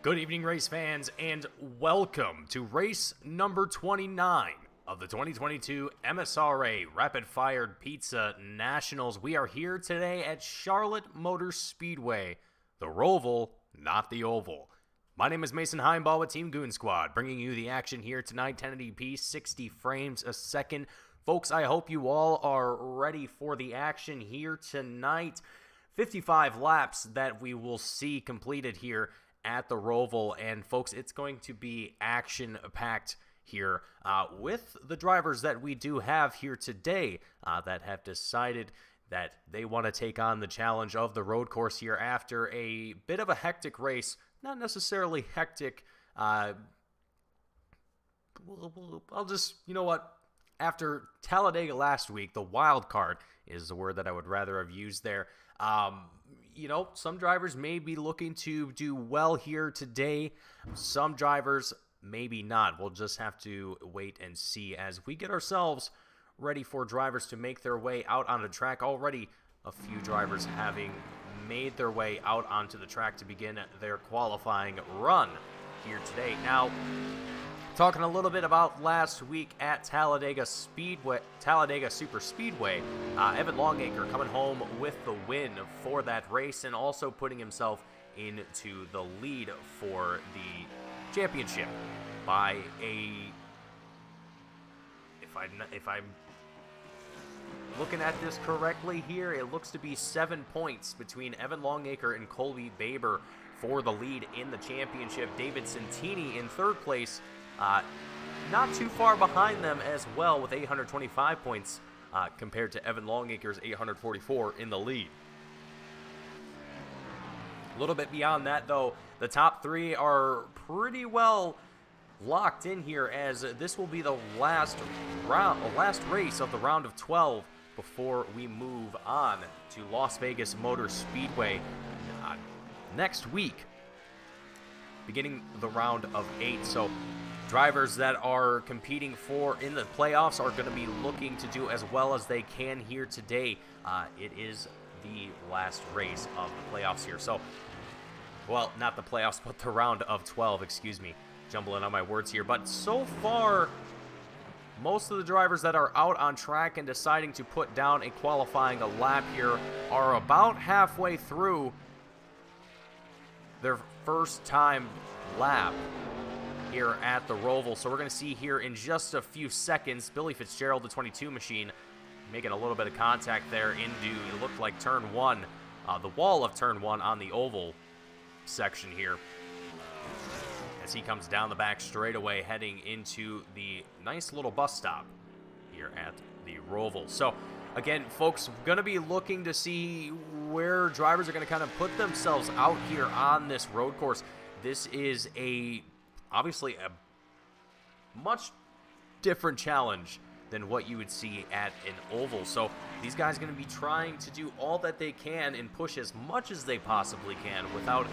Good evening, race fans, and welcome to race number 29 of the 2022 MSRA Rapid Fired Pizza Nationals. We are here today at Charlotte Motor Speedway, the Roval, not the Oval. My name is Mason Heimbaugh with Team Goon Squad, bringing you the action here tonight, 1080p, 60 frames a second. Folks, I hope you all are ready for the action here tonight. 55 laps that we will see completed here at the Roval, and folks, it's going to be action-packed here with the drivers that we do have here today that have decided that they want to take on the challenge of the road course here after a bit of a hectic race. Not necessarily hectic. I'll just, you know what? After Talladega last week, the wild card is the word that I would rather have used there. Some drivers may be looking to do well here today. Some drivers maybe not. We'll just have to wait and see as we get ourselves ready for drivers to make their way out on the track. Already a few drivers having made their way out onto the track to begin their qualifying run here today. Now, talking a little bit about last week at Talladega Super Speedway, Evan Longacre coming home with the win for that race and also putting himself into the lead for the championship by if I'm looking at this correctly here, it looks to be 7 points between Evan Longacre and Colby Baber for the lead in the championship. David Santini in third place, not too far behind them as well with 825 points compared to Evan Longacre's 844 in the lead. A little bit beyond that, though, the top three are pretty well locked in here as this will be the last race of the round of 12 before we move on to Las Vegas Motor Speedway next week, beginning the round of 8. So drivers that are competing in the playoffs are going to be looking to do as well as they can here today. It is the last race of the playoffs here. So, well, not the playoffs, but the round of 12, excuse me. Jumbling on my words here. But so far, most of the drivers that are out on track and deciding to put down a qualifying lap here are about halfway through their first time lap here at the Roval. So we're going to see here in just a few seconds, Billy Fitzgerald, the 22 machine, making a little bit of contact there into, it looked like turn 1, the wall of turn 1 on the oval section here, as he comes down the back straightaway heading into the nice little bus stop here at the Roval. So again, folks, going to be looking to see where drivers are going to kind of put themselves out here on this road course. This is obviously a much different challenge than what you would see at an oval. So these guys are going to be trying to do all that they can and push as much as they possibly can without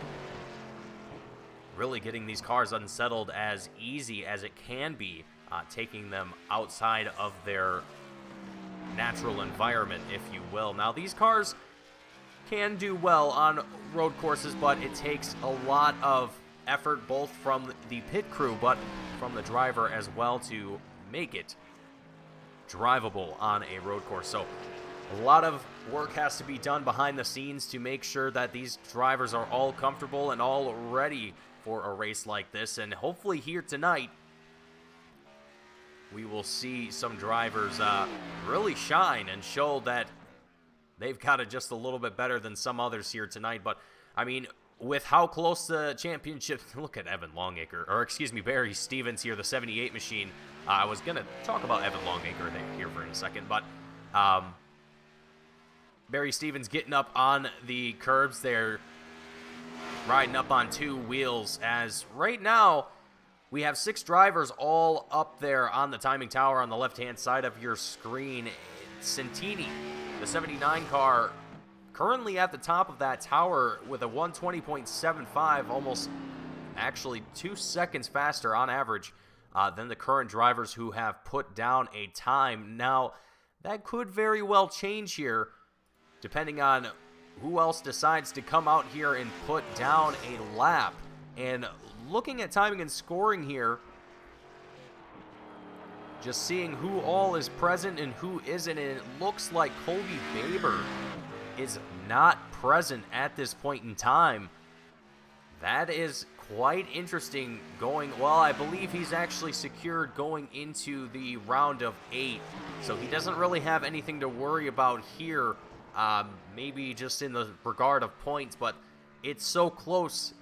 really getting these cars unsettled as easy as it can be, taking them outside of their natural environment, if you will. Now, these cars can do well on road courses, but it takes a lot of effort both from the pit crew but from the driver as well to make it drivable on a road course. So a lot of work has to be done behind the scenes to make sure that these drivers are all comfortable and all ready for a race like this. And hopefully here tonight we will see some drivers really shine and show that they've got it just a little bit better than some others here tonight. But I mean, with how close the championship, look at Evan Longacre, or excuse me, Barry Stevens here, the 78 machine. I was going to talk about Evan Longacre here for a second, but Barry Stevens getting up on the curbs there, riding up on two wheels, as right now we have 6 drivers all up there on the timing tower on the left-hand side of your screen. Santini, the 79 car, currently at the top of that tower with a 120.75, almost actually 2 seconds faster on average than the current drivers who have put down a time. Now, that could very well change here, depending on who else decides to come out here and put down a lap And looking at timing and scoring here, just seeing who all is present and who isn't, and it looks like Colby Baber is not present at this point in time. That is quite interesting going, well, I believe he's actually secured going into the round of 8, so he doesn't really have anything to worry about here, maybe just in the regard of points, but it's so close,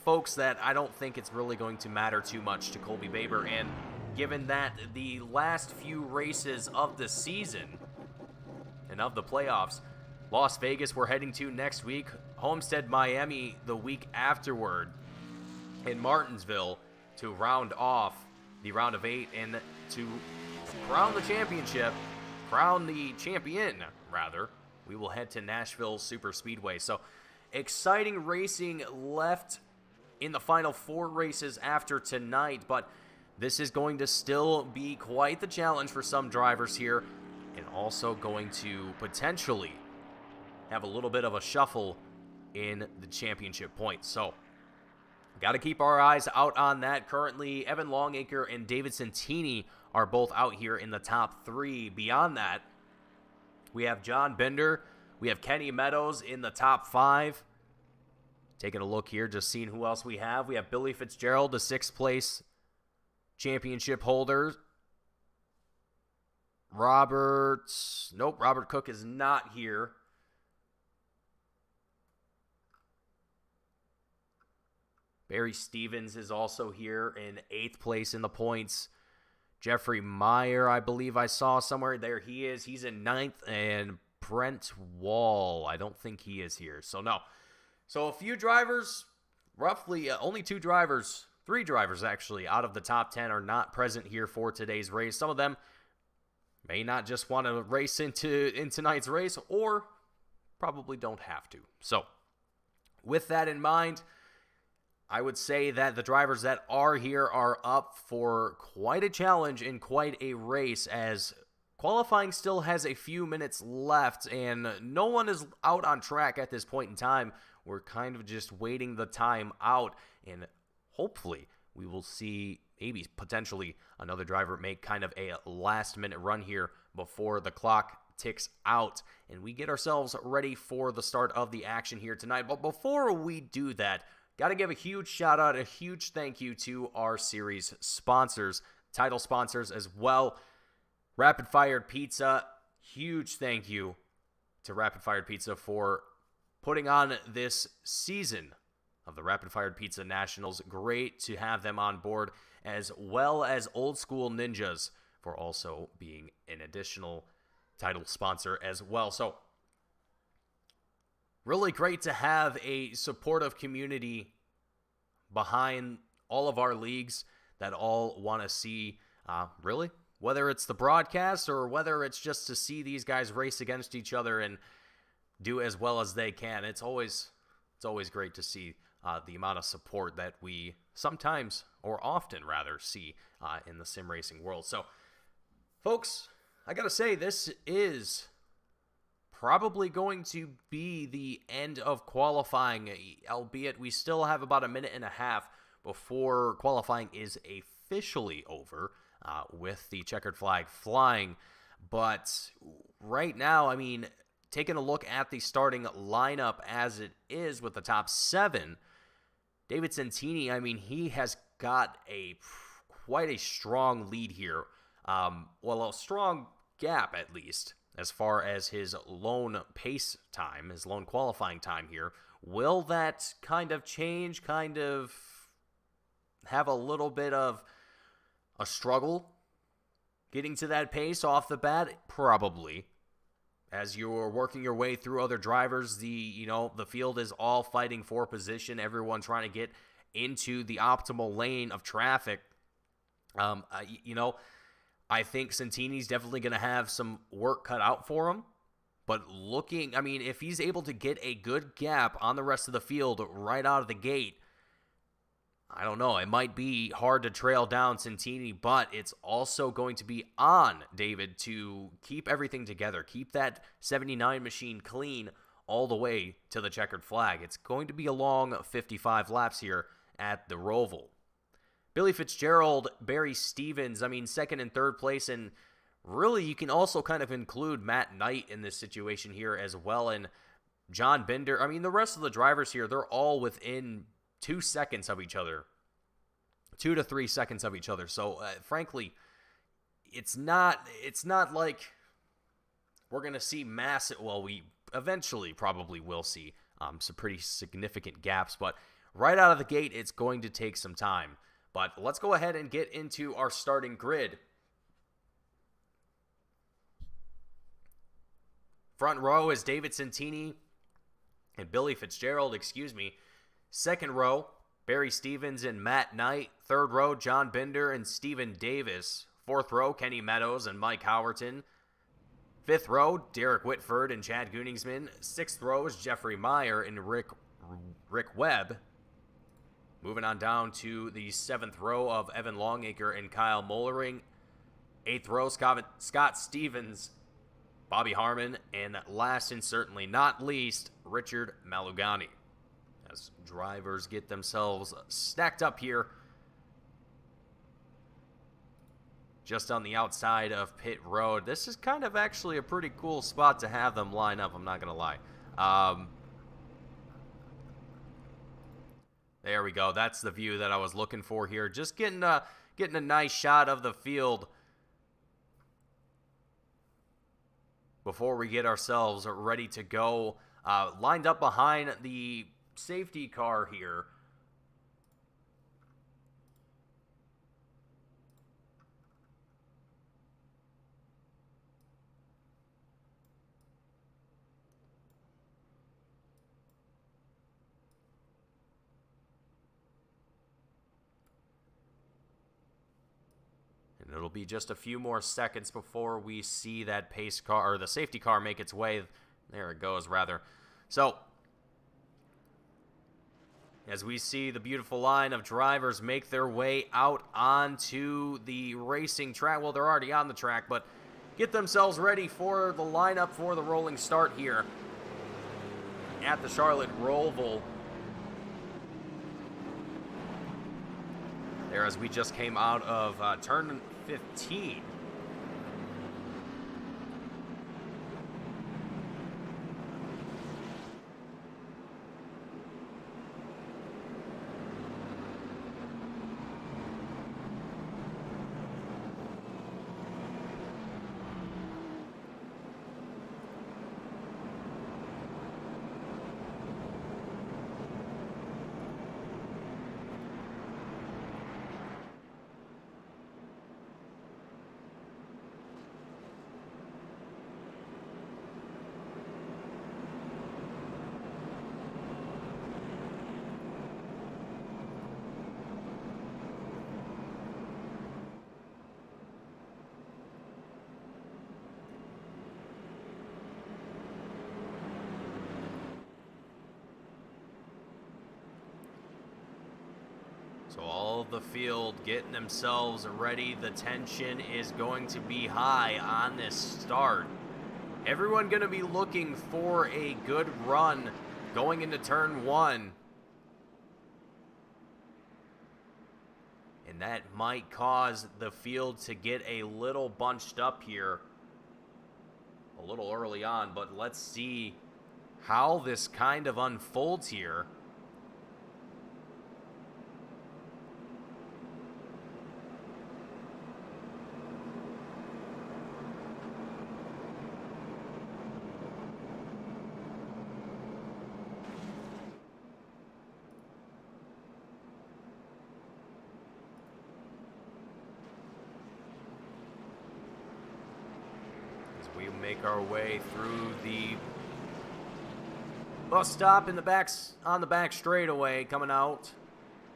folks, that I don't think it's really going to matter too much to Colby Baber. And given that the last few races of the season and of the playoffs, Las Vegas we're heading to next week, Homestead, Miami the week afterward, in Martinsville to round off the round of 8 and to crown the champion, rather, we will head to Nashville Superspeedway. So exciting racing left in the final 4 races after tonight, but this is going to still be quite the challenge for some drivers here, and also going to potentially have a little bit of a shuffle in the championship points. So got to keep our eyes out on that. Currently, Evan Longacre and David Santini are both out here in the top 3. Beyond that, we have John Bender, we have Kenny Meadows in the top 5. Taking a look here, just seeing who else we have. We have Billy Fitzgerald, the 6th place championship holder. Robert Cook is not here. Barry Stevens is also here in 8th place in the points. Jeffrey Meyer, I believe I saw somewhere. There he is. He's in 9th. And Brent Wall, I don't think he is here. So, no. So, a few drivers, roughly only 3 drivers actually, out of the top 10 are not present here for today's race. Some of them may not just want to race in tonight's race, or probably don't have to. So, with that in mind, I would say that the drivers that are here are up for quite a challenge and quite a race, as qualifying still has a few minutes left and no one is out on track at this point in time. We're kind of just waiting the time out, and hopefully we will see maybe potentially another driver make kind of a last-minute run here before the clock ticks out and we get ourselves ready for the start of the action here tonight. But before we do that, got to give a huge shout out, a huge thank you to our series sponsors, title sponsors as well. Rapid Fired Pizza, huge thank you to Rapid Fired Pizza for putting on this season of the Rapid Fired Pizza Nationals. Great to have them on board, as well as Old School Ninjas for also being an additional title sponsor as well. So really great to have a supportive community behind all of our leagues that all want to see, really, whether it's the broadcast or whether it's just to see these guys race against each other and do as well as they can. It's always great to see the amount of support that we sometimes, or often rather, see in the sim racing world. So, folks, I gotta say, this is probably going to be the end of qualifying, albeit we still have about a minute and a half before qualifying is officially over, with the checkered flag flying. But right now, I mean, taking a look at the starting lineup as it is with the top 7, David Santini, I mean, he has got quite a strong lead here. Well, a strong gap at least, as far as his lone pace time, his lone qualifying time here. Will that kind of change, kind of have a little bit of a struggle getting to that pace off the bat? Probably. As you're working your way through other drivers, the field is all fighting for position, everyone trying to get into the optimal lane of traffic. I think Santini's definitely going to have some work cut out for him. But if he's able to get a good gap on the rest of the field right out of the gate, I don't know. It might be hard to trail down Santini, but it's also going to be on David to keep everything together, keep that 79 machine clean all the way to the checkered flag. It's going to be a long 55 laps here at the Roval. Billy Fitzgerald, Barry Stevens, I mean, second and third place, and really you can also kind of include Matt Knight in this situation here as well, and John Binder. I mean, the rest of the drivers here, they're all within 2 seconds of each other. 2 to 3 seconds of each other. So, frankly, it's not like we're going to see massive, well, we eventually probably will see some pretty significant gaps, but right out of the gate, it's going to take some time. But let's go ahead and get into our starting grid. Front row is David Santini and Billy Fitzgerald, Second row, Barry Stevens and Matt Knight. Third row, John Binder and Stephen Davis. Fourth row, Kenny Meadows and Mike Howerton. Fifth row, Derek Whitford and Chad Gunningsman. Sixth row is Jeffrey Meyer and Rick Webb. Moving on down to the seventh row of Evan Longacre and Kyle Mollering. Eighth row, Scott Stevens, Bobby Harmon, and last and certainly not least, Richard Malugani. As drivers get themselves stacked up here just on the outside of pit road. This is kind of actually a pretty cool spot to have them line up, I'm not going to lie. There we go. That's the view that I was looking for here. Just getting a nice shot of the field before we get ourselves ready to go. Lined up behind the safety car here. And it'll be just a few more seconds before we see that pace car, or the safety car, make its way. There it goes, rather. So, as we see the beautiful line of drivers make their way out onto the racing track. Well, they're already on the track, but get themselves ready for the lineup for the rolling start here at the Charlotte Roval. There, as we just came out of turn 15. So all of the field getting themselves ready. The tension is going to be high on this start. Everyone going to be looking for a good run going into turn one. And that might cause the field to get a little bunched up here a little early on. But let's see how this kind of unfolds here. We make our way through the bus stop in the on the back straightaway, coming out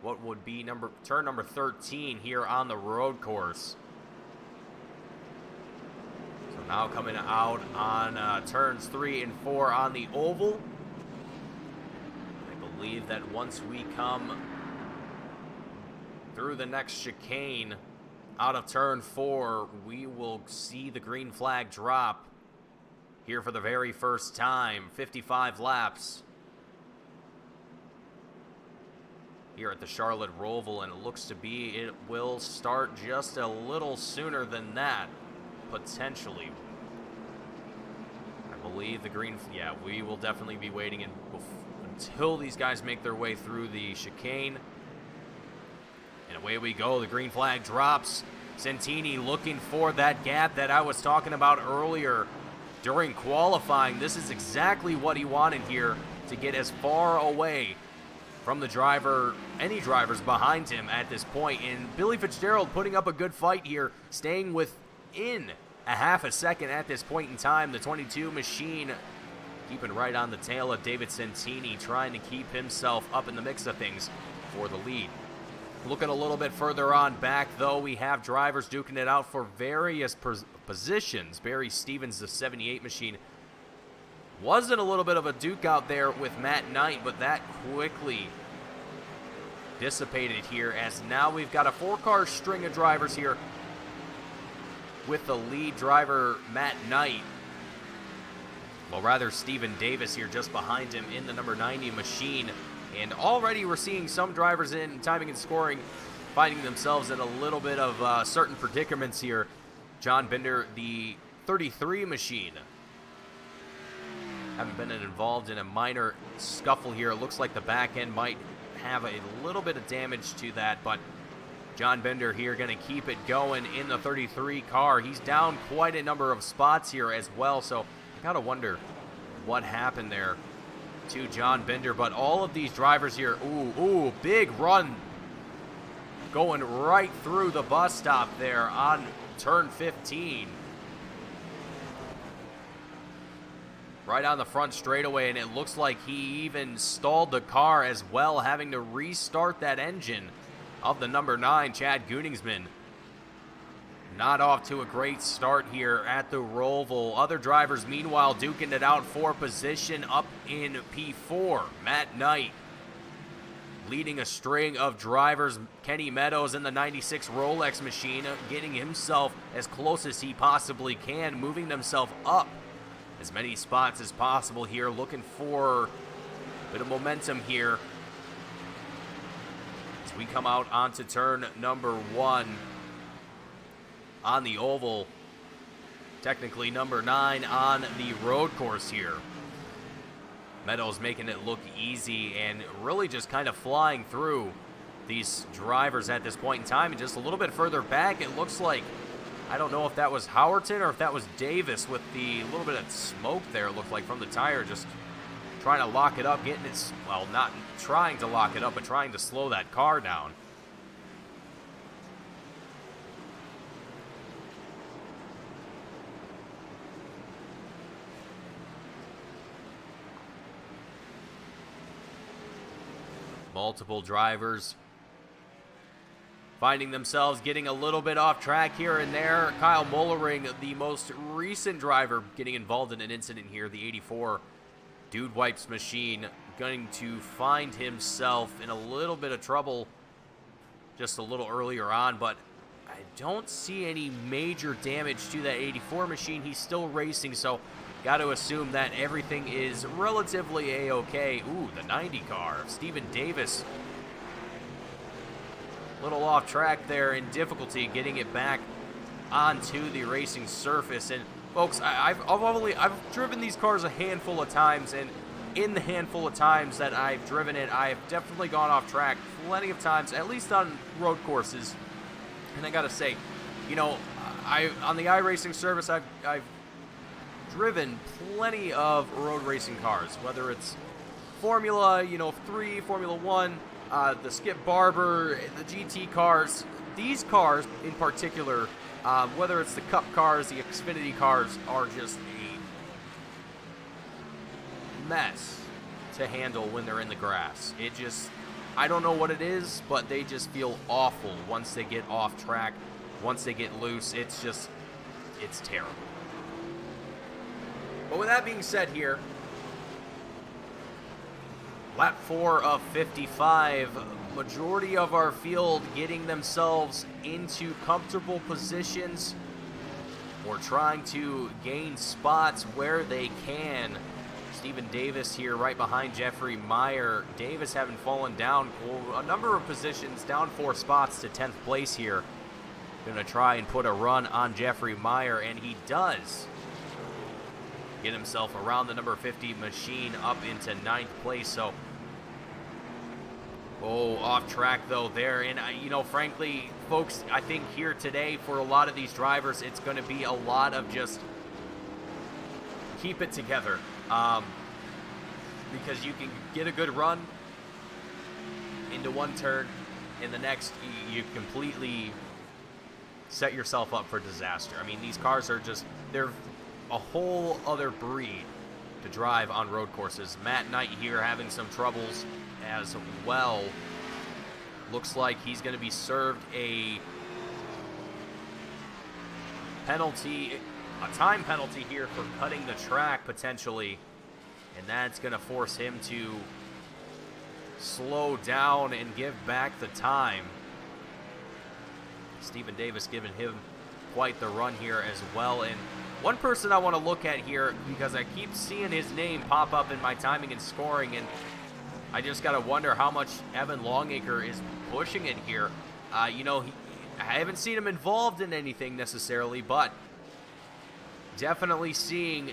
what would be turn number 13 here on the road course. So now coming out on turns 3 and 4 on the oval. I believe that once we come through the next chicane out of turn 4, we will see the green flag drop here for the very first time. 55 laps. here at the Charlotte Roval, and it looks to be it will start just a little sooner than that, potentially. I believe the green, yeah, we will definitely be waiting until these guys make their way through the chicane. And away we go, the green flag drops. Santini looking for that gap that I was talking about earlier during qualifying. This is exactly what he wanted here, to get as far away from the driver, any drivers behind him at this point. And Billy Fitzgerald putting up a good fight here, staying within a half a second at this point in time. The 22 machine keeping right on the tail of David Santini, trying to keep himself up in the mix of things for the lead. Looking a little bit further on back, though, we have drivers duking it out for various positions. Barry Stevens, the 78 machine, wasn't a little bit of a duke out there with Matt Knight, but that quickly dissipated here, as now we've got a 4-car string of drivers here with the lead driver, Matt Knight. Well, rather, Stephen Davis here just behind him in the number 90 machine. And already we're seeing some drivers in timing and scoring finding themselves in a little bit of certain predicaments here. John Binder, the 33 machine, having been involved in a minor scuffle here. It looks like the back end might have a little bit of damage to that, but John Binder here going to keep it going in the 33 car. He's down quite a number of spots here as well, so I gotta wonder what happened there to John Binder. But all of these drivers here, ooh, big run going right through the bus stop there on turn 15. Right on the front straightaway, and it looks like he even stalled the car as well, having to restart that engine of the number 9, Chad Gunningsman. Not off to a great start here at the Roval. Other drivers, meanwhile, duking it out for position up in P4. Matt Knight leading a string of drivers. Kenny Meadows in the 96 Rolex machine, getting himself as close as he possibly can, moving himself up as many spots as possible here, looking for a bit of momentum here as we come out onto turn number 1 on the oval. Technically number 9 on the road course here. Meadows making it look easy and really just kind of flying through these drivers at this point in time. And just a little bit further back, it looks like, I don't know if that was Howerton or if that was Davis with the little bit of smoke there, it looked like, from the tire, just trying to lock it up, getting it, well, not trying to lock it up, but trying to slow that car down. Multiple drivers finding themselves getting a little bit off track here and there. Kyle Mullering, the most recent driver, getting involved in an incident here. The 84 Dude Wipes machine going to find himself in a little bit of trouble just a little earlier on, but I don't see any major damage to that 84 machine. He's still racing, so got to assume that everything is relatively a-okay. Ooh, the 90 car. Stephen Davis, little off track there, in difficulty getting it back onto the racing surface. And folks, I've driven these cars a handful of times, and in the handful of times that I've driven it, I've definitely gone off track plenty of times, at least on road courses. And I gotta say, you know, on the iRacing service, I've driven plenty of road racing cars, whether it's Formula, 3, Formula 1, the Skip Barber, the GT cars. These cars in particular, whether it's the Cup cars, the Xfinity cars, are just a mess to handle when they're in the grass. It just, I don't know what it is, but they just feel awful once they get off track, once they get loose. It's terrible. But with that being said here, lap 4 of 55, majority of our field getting themselves into comfortable positions or trying to gain spots where they can. Stephen Davis here right behind Jeffrey Meyer. Davis having fallen down a number of positions, down 4 spots to 10th place here. Going to try and put a run on Jeffrey Meyer, and he does get himself around the number 50 machine up into 9th place. So, off track though there. And, you know, frankly, folks, I think here today for a lot of these drivers, it's going to be a lot of just keep it together. Because you can get a good run into one turn, and the next you completely set yourself up for disaster. I mean, these cars are just, they're a whole other breed to drive on road courses. Matt Knight here having some troubles as well. Looks like he's going to be served a penalty, a time penalty here for cutting the track potentially, and that's going to force him to slow down and give back the time. Stephen Davis giving him quite the run here as well. And one person I want to look at here, because I keep seeing his name pop up in my timing and scoring, and I just got to wonder how much Evan Longacre is pushing it here. You know, I haven't seen him involved in anything necessarily, but definitely seeing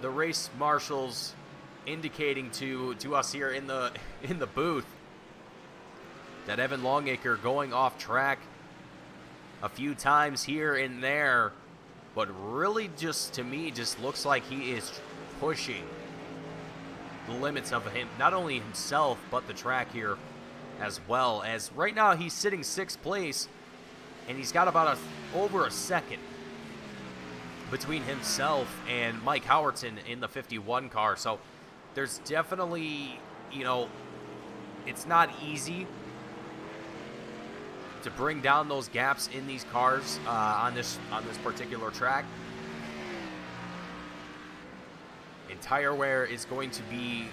the race marshals indicating to us here in the booth that Evan Longacre going off track a few times here and there, but really just, to me, just looks like he is pushing the limits of him, not only himself, but the track here as well. As right now he's sitting 6th place, and he's got about over a second between himself and Mike Howerton in the 51 car. So there's definitely, you know, it's not easy to bring down those gaps in these cars on this particular track. And tire wear is going to be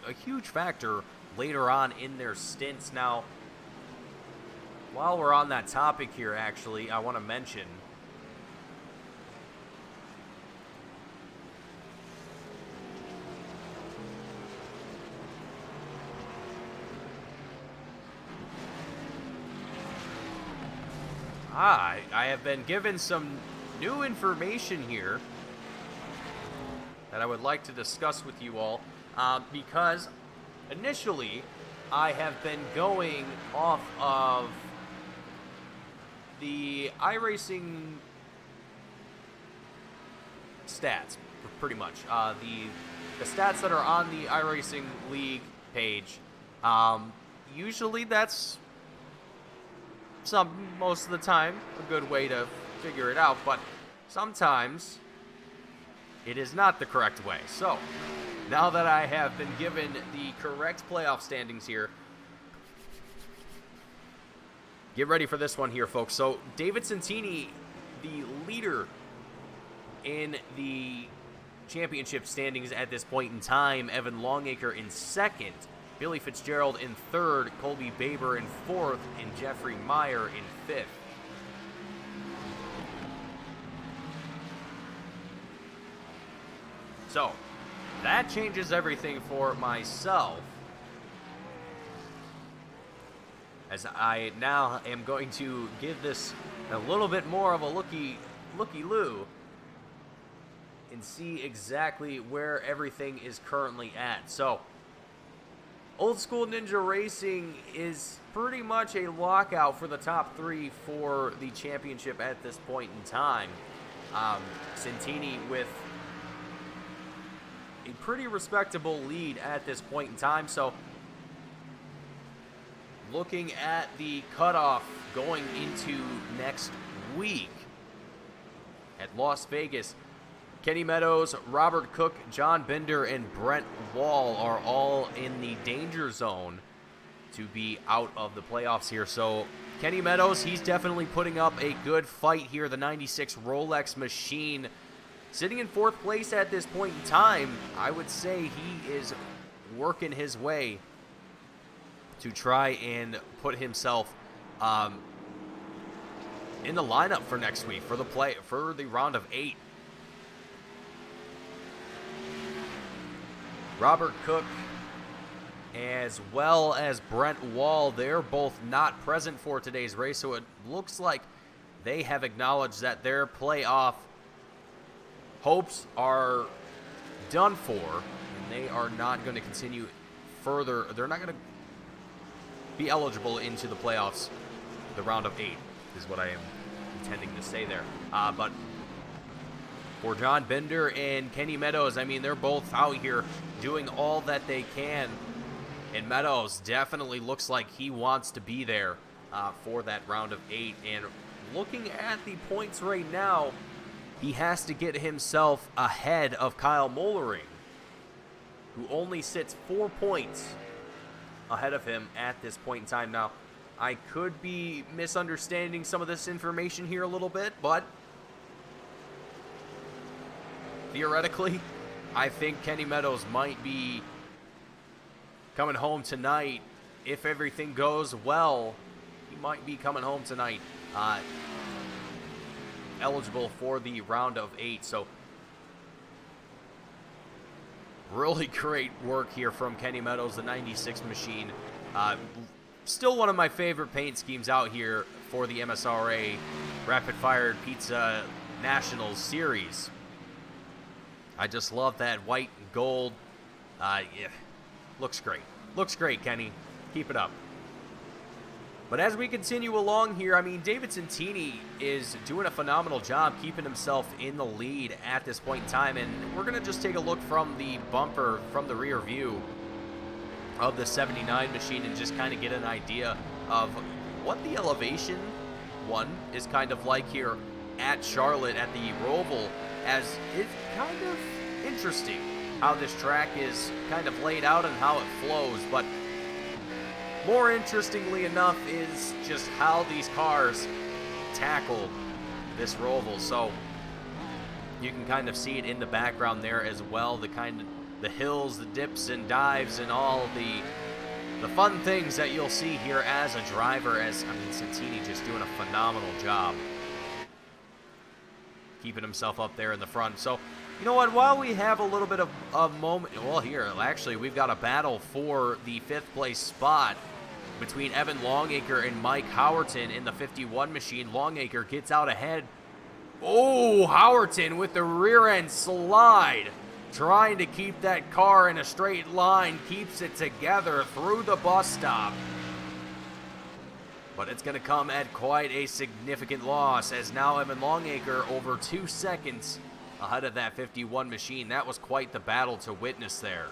a huge factor later on in their stints. Now, while we're on that topic here, actually, I want to mention I have been given some new information here that I would like to discuss with you all, because initially I have been going off of the iRacing stats, pretty much. The stats that are on the iRacing League page, usually that's most of the time a good way to figure it out, but sometimes it is not the correct way. So now that I have been given the correct playoff standings here, get ready for this one here, folks. So David Santini, the leader in the championship standings at this point in time. Evan Longacre in 2nd. Billy Fitzgerald in 3rd, Colby Baber in 4th, and Jeffrey Meyer in 5th. So, that changes everything for myself, as I now am going to give this a little bit more of a looky-loo and see exactly where everything is currently at. So, Old School Ninja Racing is pretty much a lockout for the top 3 for the championship at this point in time. Santini with a pretty respectable lead at this point in time. So, looking at the cutoff going into next week at Las Vegas, Kenny Meadows, Robert Cook, John Binder, and Brent Wall are all in the danger zone to be out of the playoffs here. So Kenny Meadows, he's definitely putting up a good fight here. The 96 Rolex machine sitting in 4th place at this point in time. I would say he is working his way to try and put himself in the lineup for next week for the round of 8. Robert Cook, as well as Brent Wall, they're both not present for today's race, so it looks like they have acknowledged that their playoff hopes are done for, and they are not going to continue further. They're not going to be eligible into the playoffs, the round of 8, is what I am intending to say there. But for John Bender and Kenny Meadows, I mean, they're both out here doing all that they can. And Meadows definitely looks like he wants to be there for that round of 8. And looking at the points right now, he has to get himself ahead of Kyle Mollering, who only sits 4 points ahead of him at this point in time. Now, I could be misunderstanding some of this information here a little bit, but theoretically, I think Kenny Meadows might be coming home tonight. If everything goes well, he might be coming home tonight, eligible for the round of 8. So really great work here from Kenny Meadows, the 96 machine. Still one of my favorite paint schemes out here for the MSRA Rapid Fire Pizza National Series. I just love that white and gold. Yeah, looks great. Looks great, Kenny. Keep it up. But as we continue along here, I mean, David Santini is doing a phenomenal job keeping himself in the lead at this point in time. And we're going to just take a look from the bumper, from the rear view of the 79 machine, and just kind of get an idea of what the elevation is kind of like here at Charlotte at the Roval, as it's kind of interesting how this track is kind of laid out and how it flows. But more interestingly enough is just how these cars tackle this Roval. So you can kind of see it in the background there as well, the hills, the dips and dives, and all the fun things that you'll see here as a driver. As, I mean, Santini just doing a phenomenal job keeping himself up there in the front. So, you know what, while we have a little bit of a moment, well, here, actually, we've got a battle for the 5th place spot between Evan Longacre and Mike Howerton in the 51 machine. Longacre gets out ahead. Oh, Howerton with the rear end slide, trying to keep that car in a straight line, keeps it together through the bus stop. But it's going to come at quite a significant loss, as now Evan Longacre over 2 seconds ahead of that 51 machine. That was quite the battle to witness there.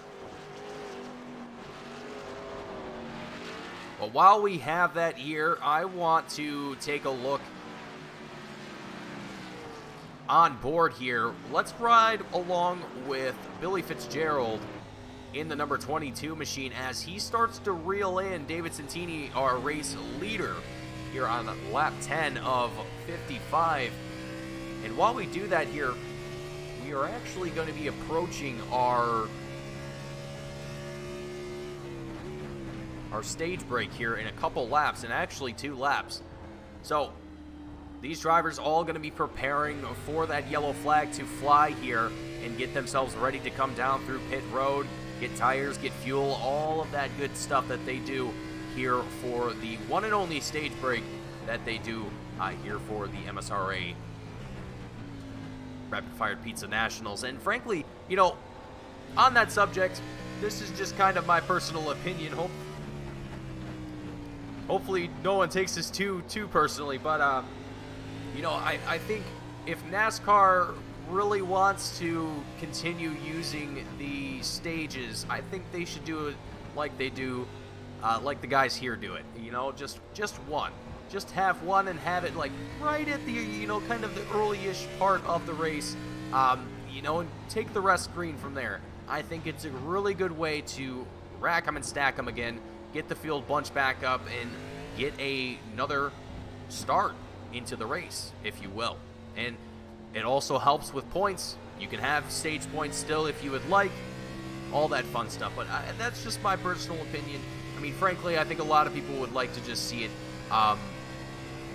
But while we have that here, I want to take a look on board here. Let's ride along with Billy Fitzgerald in the number 22 machine as he starts to reel in David Santini, our race leader, here on lap 10 of 55. And while we do that here, we are actually going to be approaching our stage break here in a couple laps, and actually 2 laps. So these drivers all going to be preparing for that yellow flag to fly here and get themselves ready to come down through pit road, get tires, get fuel, all of that good stuff that they do here for the one and only stage break that they do here for the MSRA Rapid Fire Pizza Nationals. And frankly, you know, on that subject, this is just kind of my personal opinion. Hopefully no one takes this too personally, but you know, I think if NASCAR really wants to continue using the stages, I think they should do it like they do, like the guys here do it. You know, just one. Just have one and have it like right at the, you know, kind of the early-ish part of the race, you know, and take the rest green from there. I think it's a really good way to rack them and stack them again, get the field bunched back up, and get another start into the race, if you will. And it also helps with points. You can have stage points still if you would like, all that fun stuff. But that's just my personal opinion. I mean, frankly, I think a lot of people would like to just see it,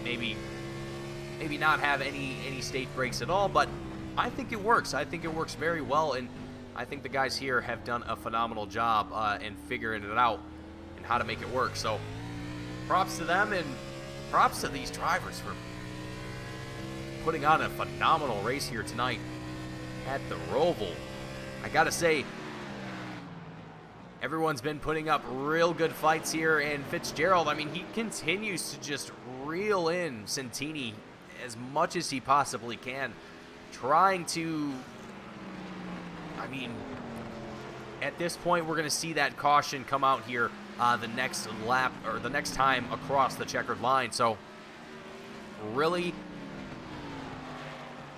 maybe not have any stage breaks at all. But I think it works. I think it works very well. And I think the guys here have done a phenomenal job in figuring it out and how to make it work. So props to them, and props to these drivers for putting on a phenomenal race here tonight at the Roval. I gotta say, everyone's been putting up real good fights here, and Fitzgerald, I mean, he continues to just reel in Santini as much as he possibly can, trying to, I mean, at this point, we're going to see that caution come out here the next lap, or the next time across the checkered line. So, really,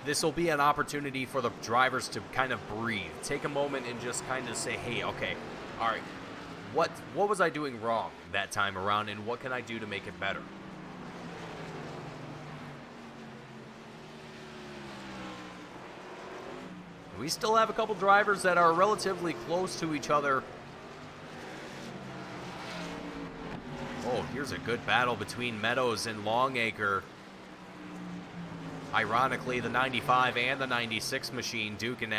this will be an opportunity for the drivers to kind of breathe, take a moment and just kind of say, hey, okay, all right, what was I doing wrong that time around, and what can I do to make it better? We still have a couple drivers that are relatively close to each other. Oh, here's a good battle between Meadows and Longacre. Ironically, the 95 and the 96 machine duking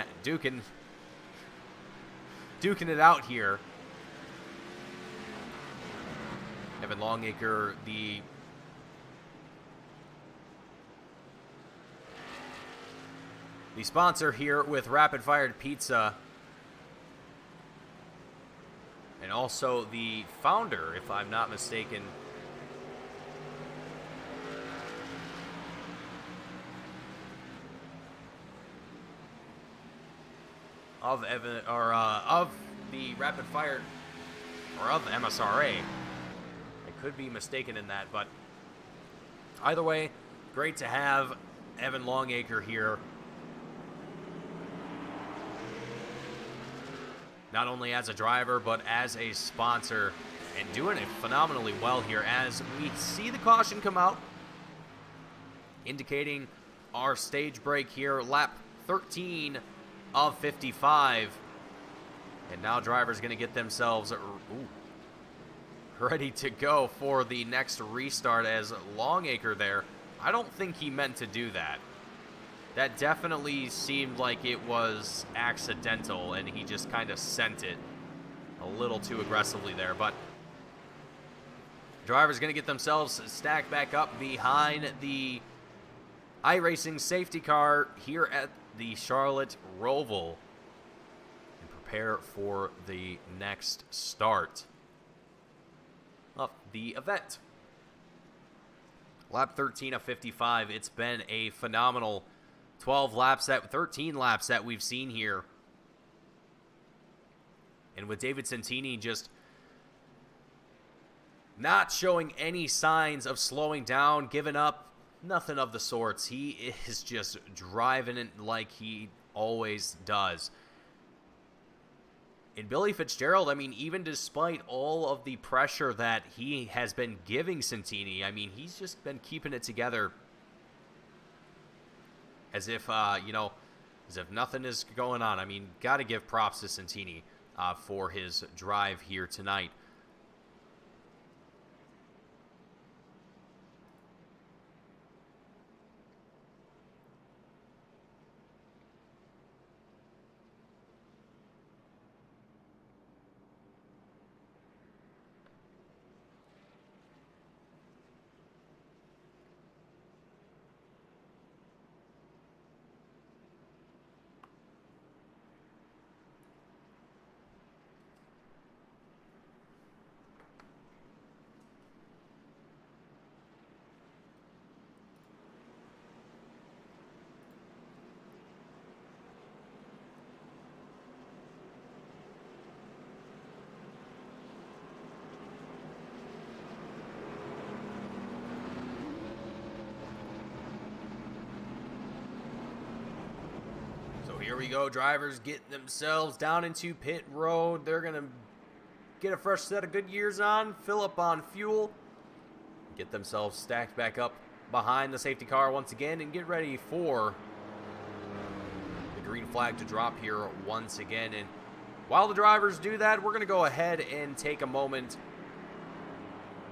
it out here. Evan Longacre, the sponsor here with Rapid Fired Pizza, and also the founder, if I'm not mistaken, of the Rapid Fire, or of the MSRA. I could be mistaken in that, but either way, great to have Evan Longacre here, not only as a driver, but as a sponsor, and doing it phenomenally well here as we see the caution come out, indicating our stage break here, lap 13 of 55. And now drivers going to get themselves ready to go for the next restart, as Longacre there, I don't think he meant to do that. That definitely seemed like it was accidental, and he just kind of sent it a little too aggressively there. But drivers going to get themselves stacked back up behind the iRacing safety car here at the Charlotte Roval and prepare for the next start of the event. Lap 13 of 55. It's been a phenomenal 13 laps that we've seen here. And with David Santini just not showing any signs of slowing down, giving up, nothing of the sorts. He is just driving it like he always does. And Billy Fitzgerald, I mean, even despite all of the pressure that he has been giving Santini, I mean, he's just been keeping it together as if, as if nothing is going on. I mean, got to give props to Santini for his drive here tonight. Here we go, drivers getting themselves down into pit road. They're going to get a fresh set of good gears on, fill up on fuel, get themselves stacked back up behind the safety car once again, and get ready for the green flag to drop here once again. And while the drivers do that, we're going to go ahead and take a moment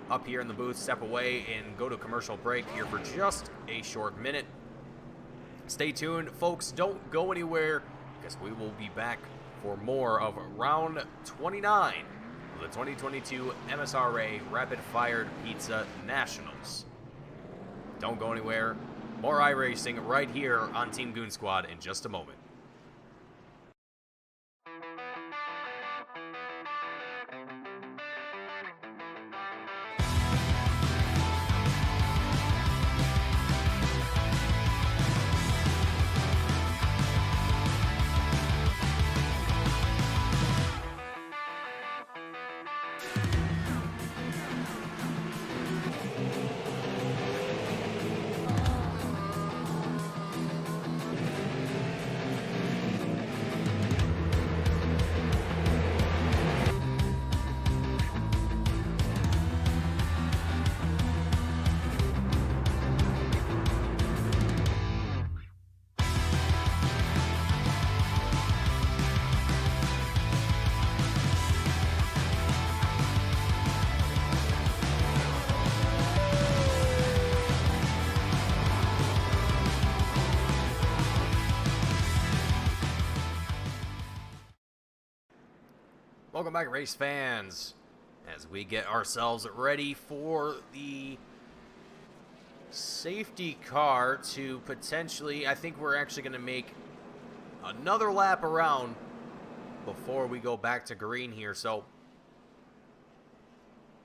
up here in the booth, step away, and go to commercial break here for just a short minute. Stay tuned, folks. Don't go anywhere, because we will be back for more of round 29 of the 2022 MSRA Rapid Fired Pizza Nationals. Don't go anywhere. More iRacing right here on Team Goon Squad in just a moment. Welcome back, race fans, as we get ourselves ready for the safety car to potentially, I think we're actually going to make another lap around before we go back to green here. So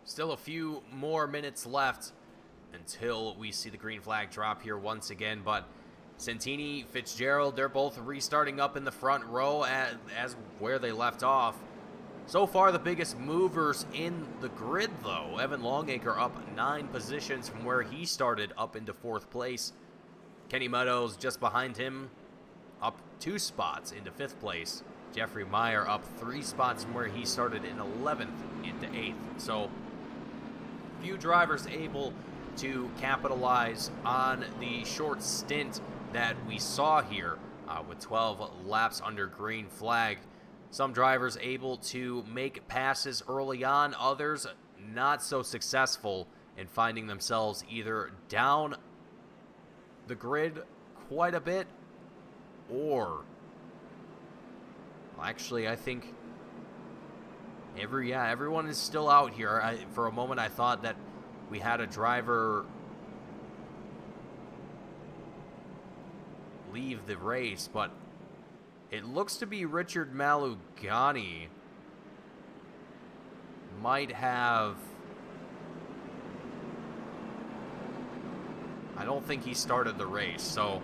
still a few more minutes left until we see the green flag drop here once again, but Santini, Fitzgerald, they're both restarting up in the front row as where they left off. So far, the biggest movers in the grid, though. Evan Longacre up 9 positions from where he started up into 4th place. Kenny Meadows just behind him, up 2 spots into 5th place. Jeffrey Meyer up 3 spots from where he started in 11th into 8th. So, few drivers able to capitalize on the short stint that we saw here with 12 laps under green flag. Some drivers able to make passes early on, others not so successful in finding themselves either down the grid quite a bit or, well, actually, I think everyone is still out here. For a moment I thought that we had a driver leave the race, but it looks to be Richard Malugani might have... I don't think he started the race, so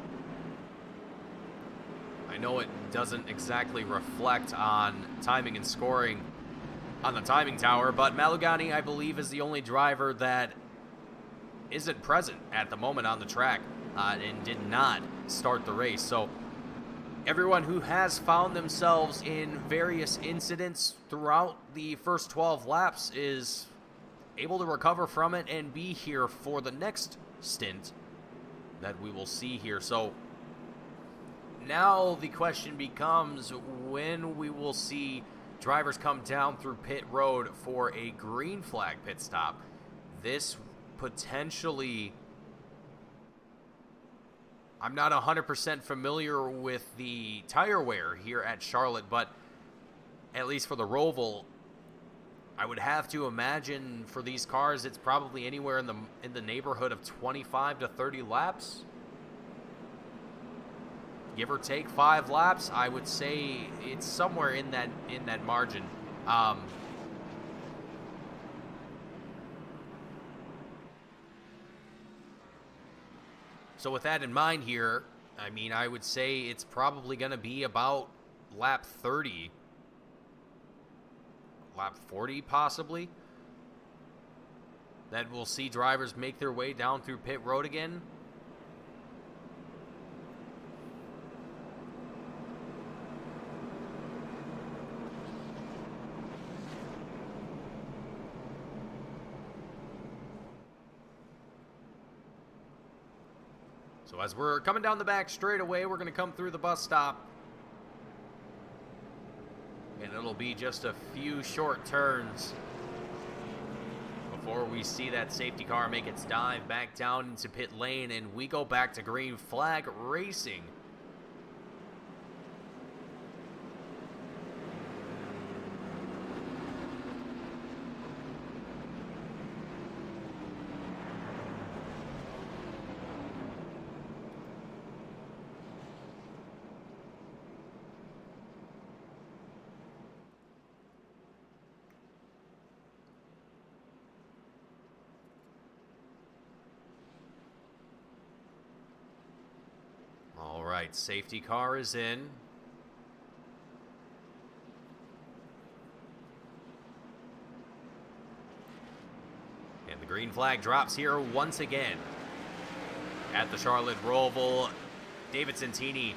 I know it doesn't exactly reflect on timing and scoring on the timing tower, but Malugani, I believe, is the only driver that isn't present at the moment on the track and did not start the race. So everyone who has found themselves in various incidents throughout the first 12 laps is able to recover from it and be here for the next stint that we will see here. So now the question becomes when we will see drivers come down through pit road for a green flag pit stop. This potentially... I'm not 100% familiar with the tire wear here at Charlotte, but at least for the Roval, I would have to imagine for these cars it's probably anywhere in the neighborhood of 25 to 30 laps. Give or take 5 laps, I would say it's somewhere in that margin. So with that in mind here, I mean, I would say it's probably going to be about lap 30, lap 40 possibly, that we'll see drivers make their way down through pit road again. So as we're coming down the back straightaway, we're going to come through the bus stop. And it'll be just a few short turns before we see that safety car make its dive back down into pit lane, and we go back to green flag racing. right, safety car is in. And the green flag drops here once again. At the Charlotte Roval, David Santini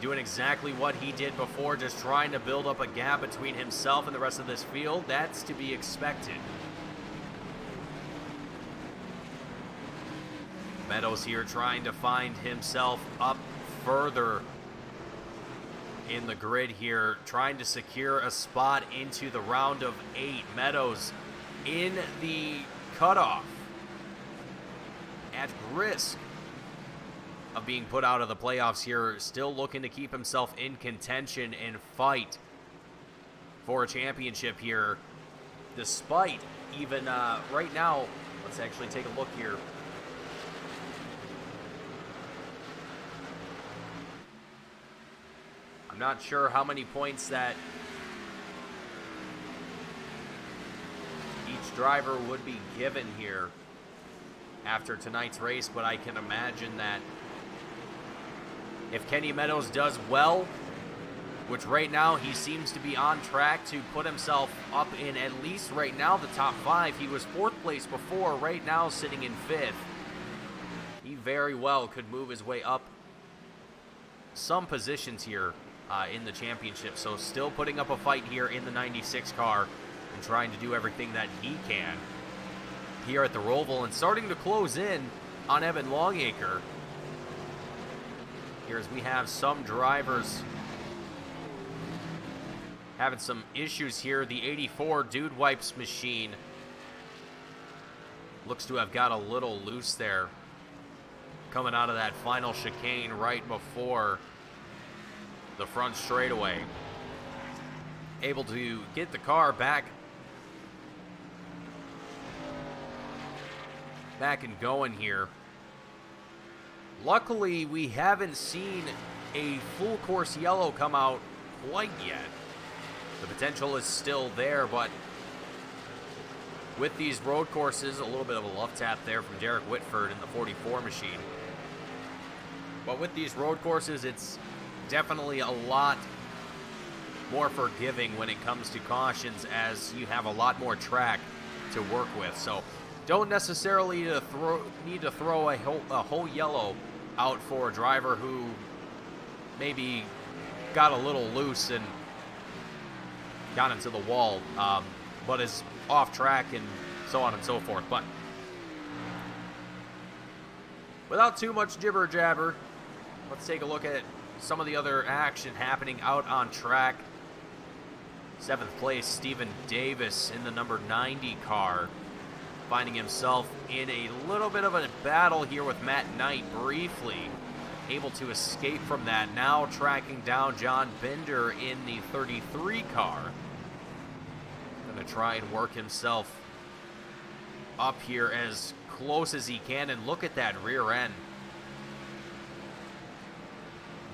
doing exactly what he did before, just trying to build up a gap between himself and the rest of this field. That's to be expected. Meadows here trying to find himself up further in the grid here, trying to secure a spot into the round of 8. Meadows in the cutoff, at risk of being put out of the playoffs here, still looking to keep himself in contention and fight for a championship here, despite even right now. Let's actually take a look here. I'm not sure how many points that each driver would be given here after tonight's race, but I can imagine that if Kenny Meadows does well, which right now he seems to be on track to put himself up in at least right now the top 5. He was 4th place before, right now sitting in 5th. He very well could move his way up some positions here in the championship. So still putting up a fight here in the 96 car and trying to do everything that he can here at the Roval, and starting to close in on Evan Longacre. Here as we have some drivers having some issues here. The 84 Dude Wipes machine looks to have got a little loose there, coming out of that final chicane right before the front straightaway. Able to get the car back and going here. Luckily, we haven't seen a full course yellow come out quite yet. The potential is still there, but with these road courses, a little bit of a love tap there from Derek Whitford in the 44 machine. But with these road courses, it's definitely a lot more forgiving when it comes to cautions, as you have a lot more track to work with. So don't necessarily need to throw a whole yellow out for a driver who maybe got a little loose and got into the wall, but is off track and so on and so forth. But without too much jibber jabber, let's take a look at some of the other action happening out on track. 7th place, Stephen Davis in the number 90 car, finding himself in a little bit of a battle here with Matt Knight briefly. Able to escape from that. Now tracking down John Binder in the 33 car. Going to try and work himself up here as close as he can. And look at that rear end.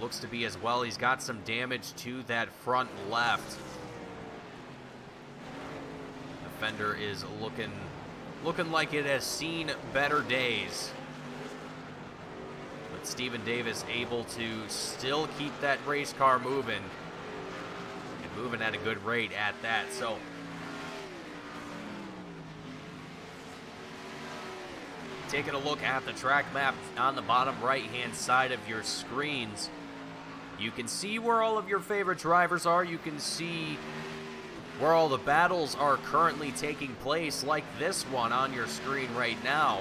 Looks to be as well. He's got some damage to that front left. The fender is looking like it has seen better days. But Stephen Davis able to still keep that race car moving, and moving at a good rate at that. So taking a look at the track map on the bottom right hand side of your screens, you can see where all of your favorite drivers are. You can see where all the battles are currently taking place, like this one on your screen right now.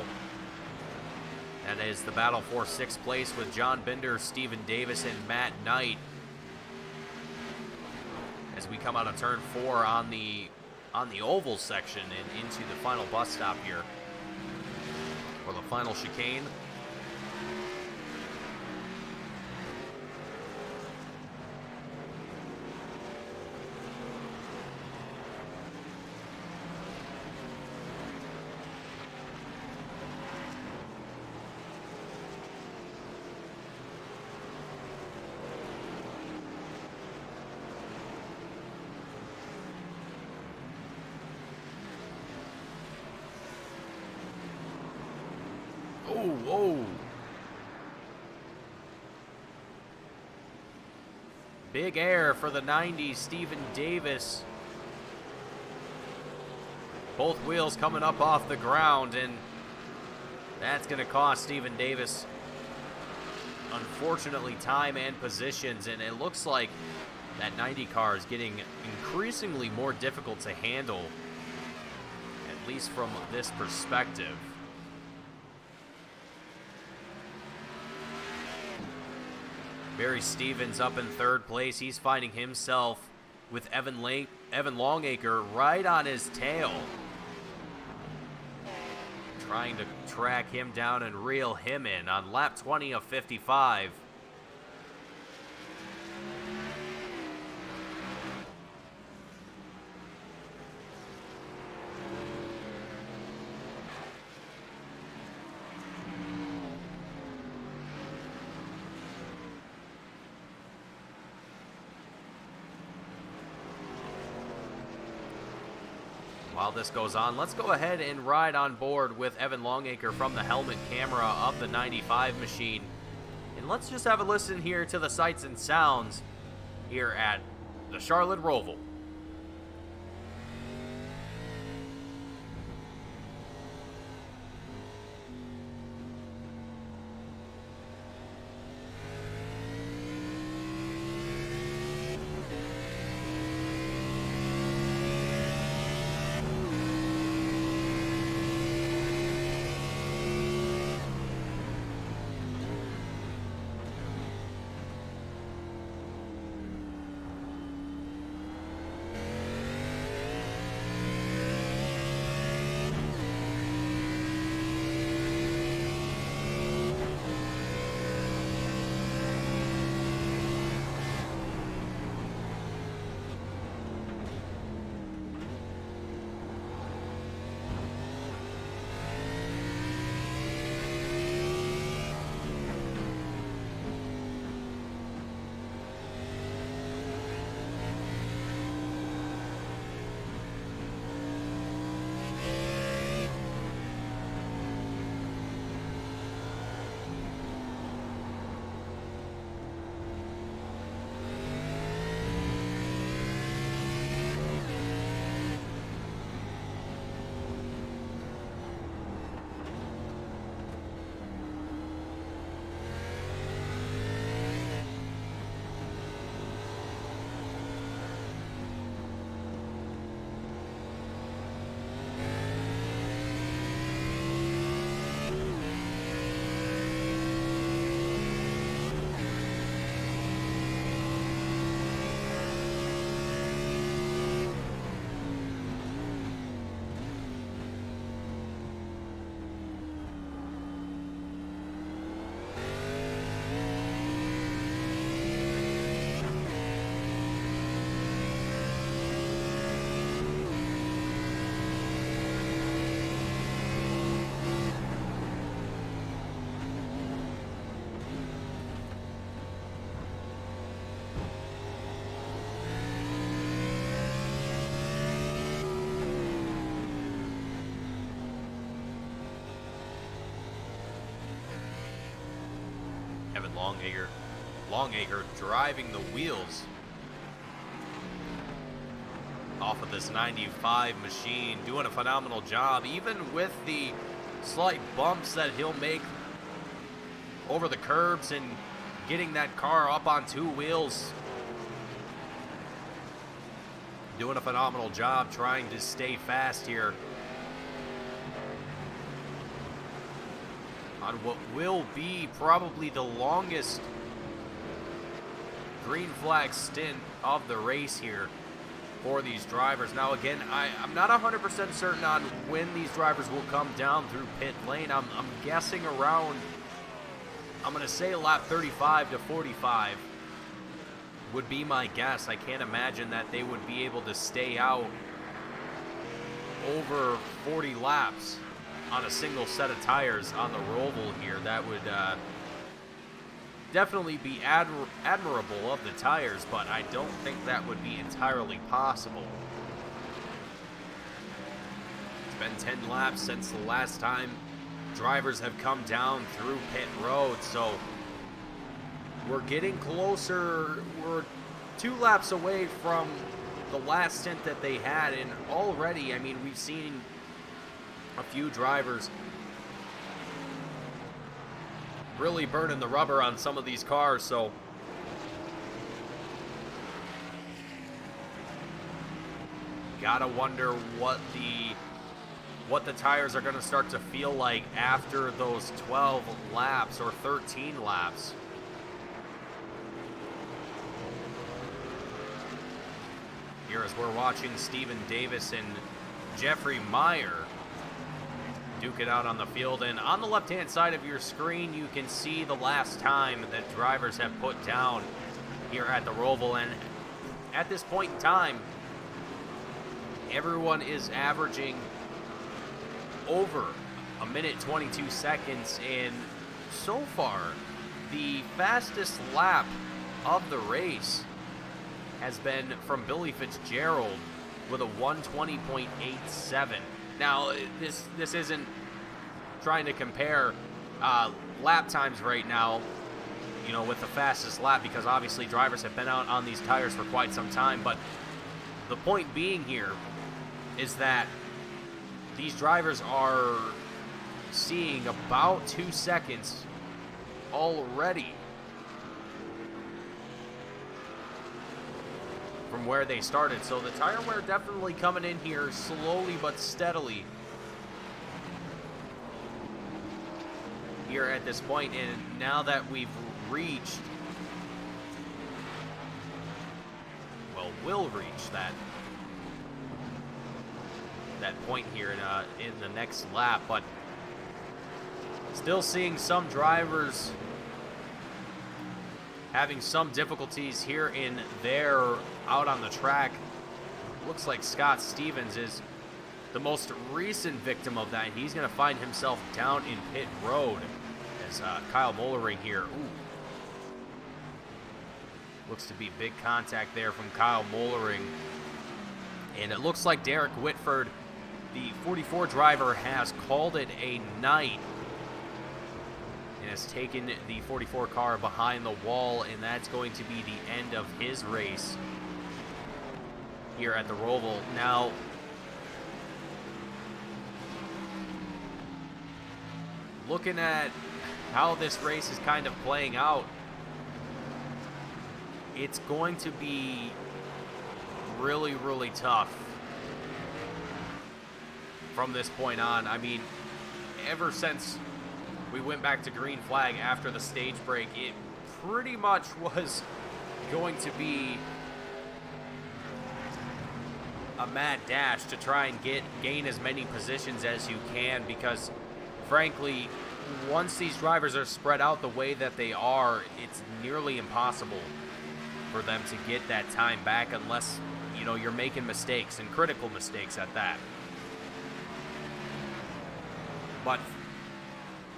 That is the battle for 6th place with John Binder, Stephen Davis, and Matt Knight. As we come out of turn 4 on the oval section and into the final bus stop here, or the final chicane. Big air for the 90, Stephen Davis. Both wheels coming up off the ground, and that's going to cost Stephen Davis, unfortunately, time and positions. And it looks like that 90 car is getting increasingly more difficult to handle, at least from this perspective. Barry Stevens up in third place. He's finding himself with Evan Longacre right on his tail, trying to track him down and reel him in on lap 20 of 55. While this goes on, let's go ahead and ride on board with Evan Longacre from the helmet camera of the 95 machine. And let's just have a listen here to the sights and sounds here at the Charlotte Roval. Evan Longacre driving the wheels off of this 95 machine, doing a phenomenal job, even with the slight bumps that he'll make over the curbs and getting that car up on two wheels. Doing a phenomenal job trying to stay fast here on what will be probably the longest green flag stint of the race here for these drivers. Now again, I'm not 100% certain on when these drivers will come down through pit lane. I'm guessing around, I'm going to say lap 35 to 45 would be my guess. I can't imagine that they would be able to stay out over 40 laps on a single set of tires on the Roval here. That would definitely be admirable of the tires, but I don't think that would be entirely possible. It's been 10 laps since the last time drivers have come down through pit road, so we're getting closer. We're 2 laps away from the last stint that they had, and already, I mean, we've seen a few drivers really burning the rubber on some of these cars, so gotta wonder what the tires are going to start to feel like after those 12 laps or 13 laps. Here as we're watching Steven Davis and Jeffrey Meyer duke it out on the field, and on the left-hand side of your screen you can see the last time that drivers have put down here at the Roval, and at this point in time everyone is averaging over 1:22, and so far the fastest lap of the race has been from Billy Fitzgerald with a 1:20.87. Now, this isn't trying to compare lap times right now, you know, with the fastest lap, because obviously drivers have been out on these tires for quite some time, but the point being here is that these drivers are seeing about 2 seconds already from where they started. So the tire wear definitely coming in here slowly but steadily here at this point. And now that we've reached, well, we'll reach that point here in the next lap, but still seeing some drivers having some difficulties here in there out on the track. Looks like Scott Stevens is the most recent victim of that. He's going to find himself down in pit road as Kyle Mollering here. Ooh. Looks to be big contact there from Kyle Mollering. And it looks like Derek Whitford, the 44 driver, has called it a night and has taken the 44 car behind the wall, and that's going to be the end of his race here at the Roval. Now, looking at how this race is kind of playing out, it's going to be really, really tough from this point on. I mean, ever since we went back to green flag after the stage break, it pretty much was going to be a mad dash to try and gain as many positions as you can, because frankly, once these drivers are spread out the way that they are, it's nearly impossible for them to get that time back unless, you know, you're making mistakes, and critical mistakes at that. But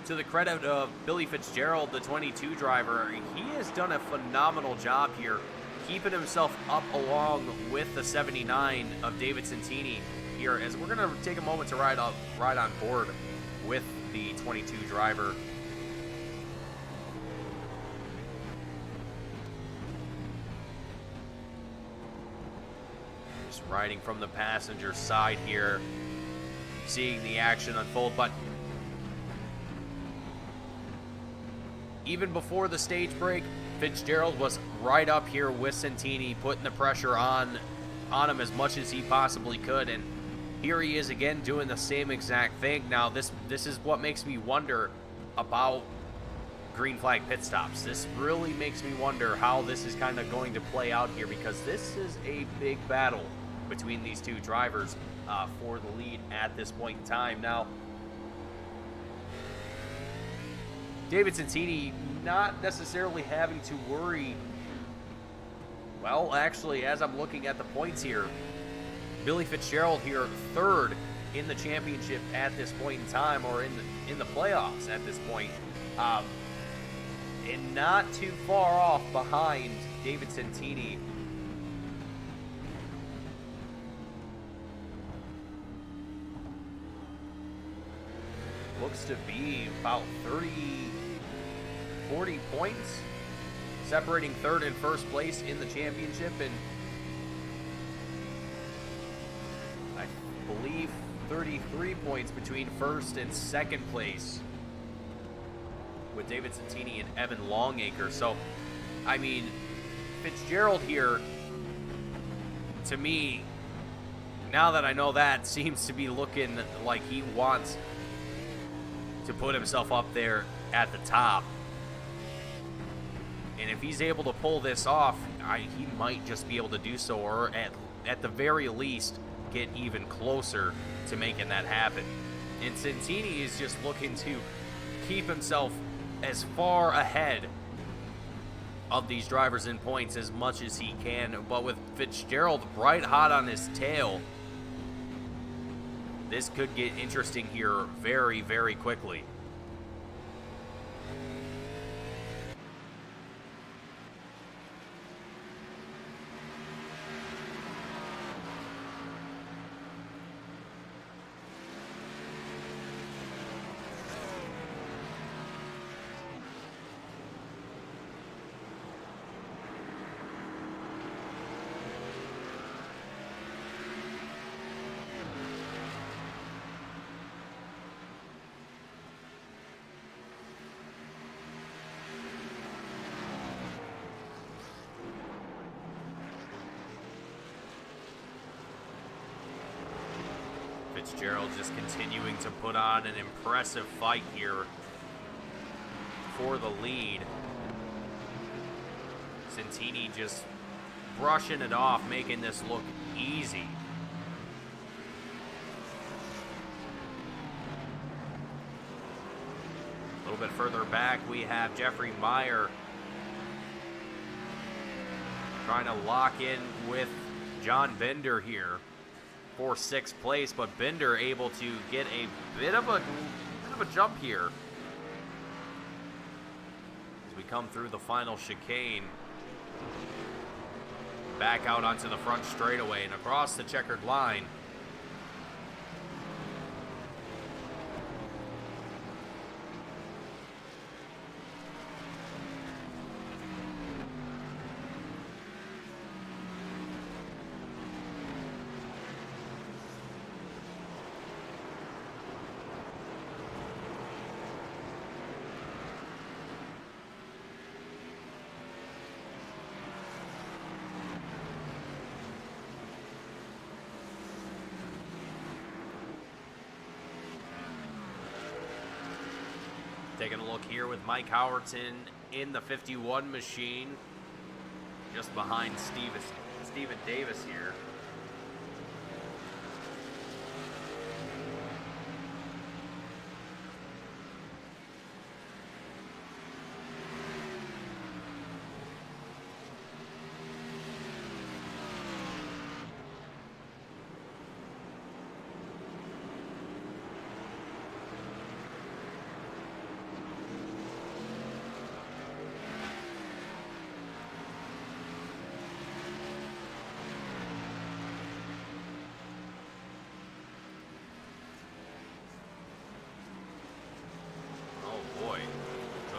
to the credit of Billy Fitzgerald, the 22 driver, he has done a phenomenal job here, keeping himself up along with the 79 of David Santini here, as we're going to take a moment to ride on board with the 22 driver. Just riding from the passenger side here, seeing the action unfold. But even before the stage break, Fitzgerald was right up here with Santini, putting the pressure on him as much as he possibly could, and here he is again doing the same exact thing. Now this is what makes me wonder about green flag pit stops. This really makes me wonder how this is kind of going to play out here, because this is a big battle between these two drivers for the lead at this point in time. Now, David Santini not necessarily having to worry. Well, actually, as I'm looking at the points here, Billy Fitzgerald here third in the championship at this point in time, or in the playoffs at this point, and not too far off behind David Santini. Looks to be about 40 points separating third and first place in the championship, and I believe 33 points between first and second place with David Santini and Evan Longacre. So, I mean, Fitzgerald here, to me, now that I know that, seems to be looking like he wants to put himself up there at the top. And if he's able to pull this off, he might just be able to do so, or at the very least, get even closer to making that happen. And Santini is just looking to keep himself as far ahead of these drivers in points as much as he can. But with Fitzgerald right hot on his tail, this could get interesting here very, very quickly. Fitzgerald just continuing to put on an impressive fight here for the lead. Santini just brushing it off, making this look easy. A little bit further back, we have Jeffrey Meyer trying to lock in with John Bender here for sixth place, but Bender able to get a bit of a jump here as we come through the final chicane, back out onto the front straightaway and across the checkered line. Taking a look here with Mike Howerton in the 51 machine, just behind Steven Davis here.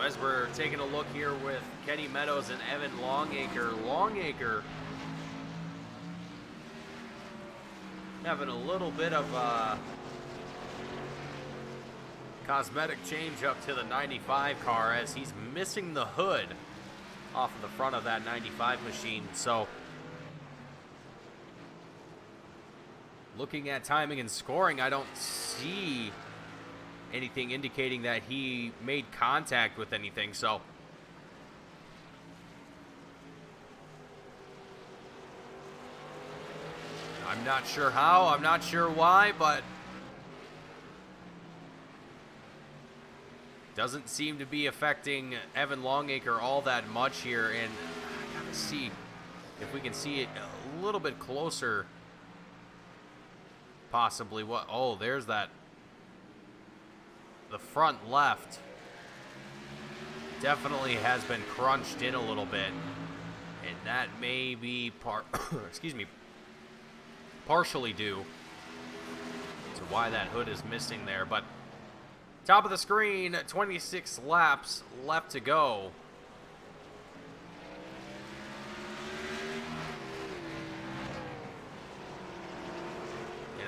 As we're taking a look here with Kenny Meadows and Evan Longacre. Longacre having a little bit of a cosmetic change up to the 95 car as he's missing the hood off of the front of that 95 machine. So looking at timing and scoring, I don't see anything indicating that he made contact with anything. So I'm not sure how, I'm not sure why, but doesn't seem to be affecting Evan Longacre all that much here. And I gotta see if we can see it a little bit closer, possibly. What? Oh, there's that. The front left definitely has been crunched in a little bit, and that may be partially due to why that hood is missing there. But top of the screen, 26 laps left to go.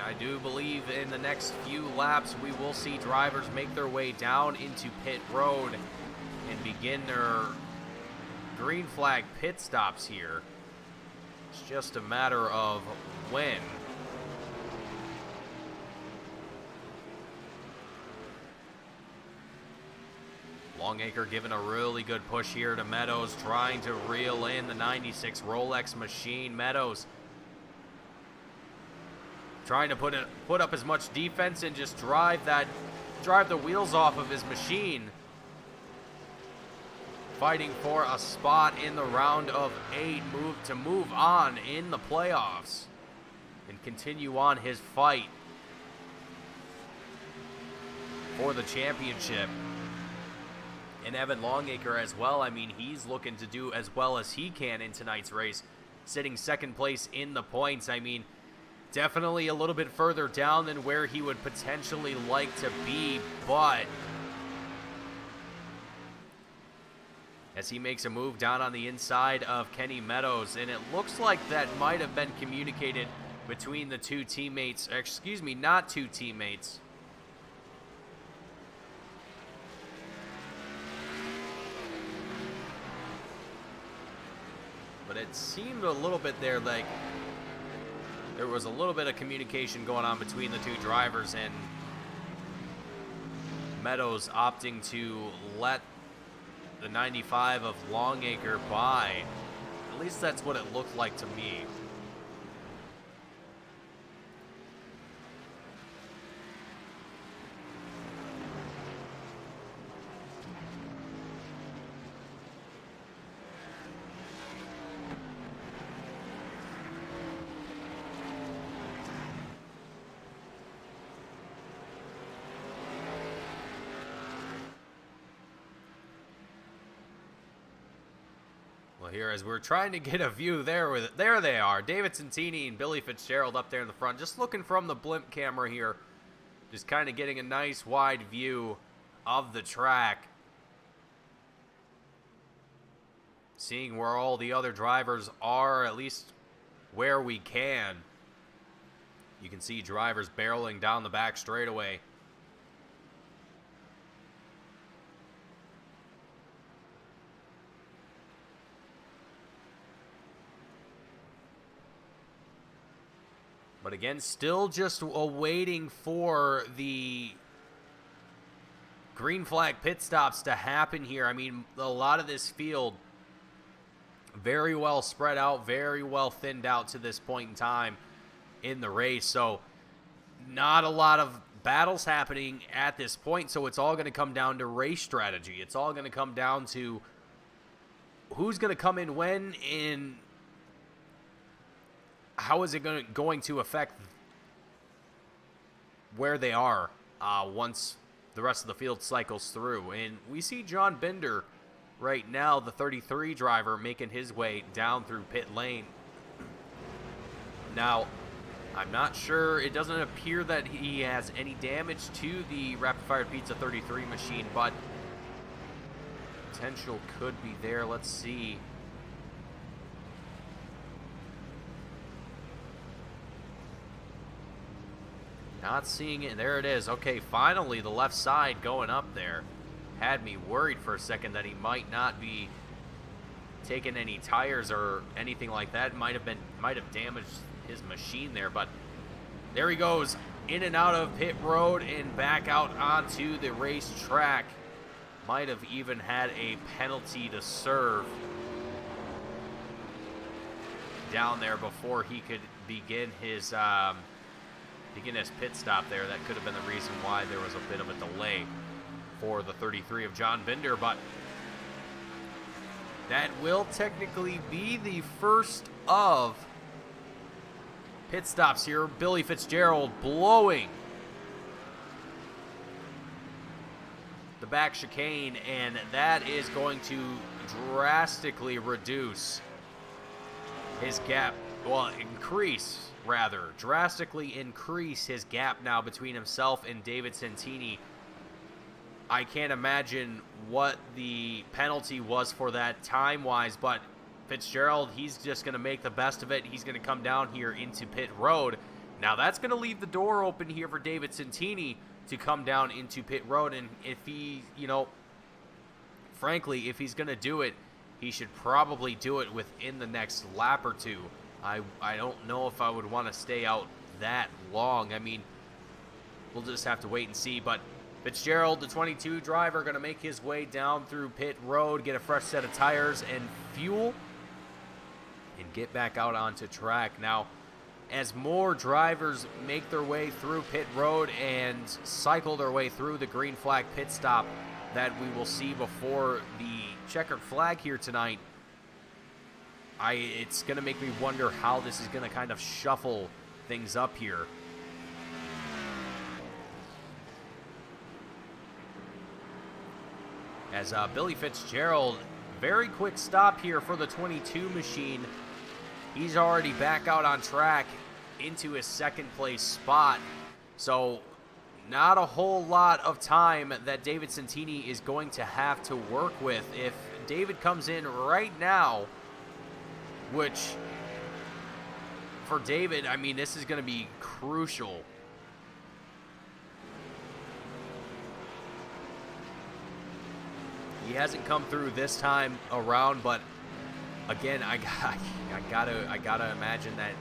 I do believe in the next few laps we will see drivers make their way down into pit road and begin their green flag pit stops here. It's just a matter of when. Longacre giving a really good push here to Meadows, trying to reel in the 96 Rolex machine. Meadows trying to put up as much defense and just drive the wheels off of his machine. Fighting for a spot in the round of 8, move on in the playoffs and continue on his fight for the championship. And Evan Longacre as well. I mean, he's looking to do as well as he can in tonight's race, sitting second place in the points. I mean, definitely a little bit further down than where he would potentially like to be, but as he makes a move down on the inside of Kenny Meadows, and it looks like that might have been communicated between the two teammates, excuse me, not two teammates. But it seemed a little bit there like there was a little bit of communication going on between the two drivers, and Meadows opting to let the 95 of Longacre by. At least that's what it looked like to me. Well, here as we're trying to get a view there they are, David Santini and Billy Fitzgerald up there in the front, just looking from the blimp camera here, just kind of getting a nice wide view of the track, seeing where all the other drivers are, at least where we can. You can see drivers barreling down the back straightaway. But again, still just awaiting for the green flag pit stops to happen here. I mean, a lot of this field very well spread out, very well thinned out to this point in time in the race. So not a lot of battles happening at this point. So it's all going to come down to race strategy. It's all going to come down to who's going to come in when, and how is it going to affect where they are once the rest of the field cycles through. And we see John Binder right now, the 33 driver, making his way down through pit lane. Now, I'm not sure, it doesn't appear that he has any damage to the Rapid Fire Pizza 33 machine, but potential could be there. Let's see. Not seeing it. There it is. Okay, finally the left side going up there. Had me worried for a second that he might not be taking any tires or anything like that. Might have damaged his machine there, but there he goes in and out of pit road and back out onto the racetrack. Might have even had a penalty to serve down there before he could begin his pit stop there. That could have been the reason why there was a bit of a delay for the 33 of John Binder, but that will technically be the first of pit stops here. Billy Fitzgerald blowing the back chicane, and that is going to drastically reduce his gap, well, drastically increase his gap now between himself and David Santini. I can't imagine what the penalty was for that time-wise, but Fitzgerald, he's just going to make the best of it. He's going to come down here into pit road Now that's going to leave the door open here for David Santini to come down into pit road. And if he, frankly, if he's going to do it, he should probably do it within the next lap or two. I don't know if I would want to stay out that long. I mean, we'll just have to wait and see. But Fitzgerald, the 22 driver, going to make his way down through pit road, get a fresh set of tires and fuel, and get back out onto track. Now, as more drivers make their way through pit road and cycle their way through the green flag pit stop that we will see before the checkered flag here tonight, it's going to make me wonder how this is going to kind of shuffle things up here. As Billy Fitzgerald, very quick stop here for the 22 machine. He's already back out on track into his second place spot. So not a whole lot of time that David Santini is going to have to work with. If David comes in right now, which for David, I mean, this is going to be crucial. He hasn't come through this time around, but again, I gotta imagine that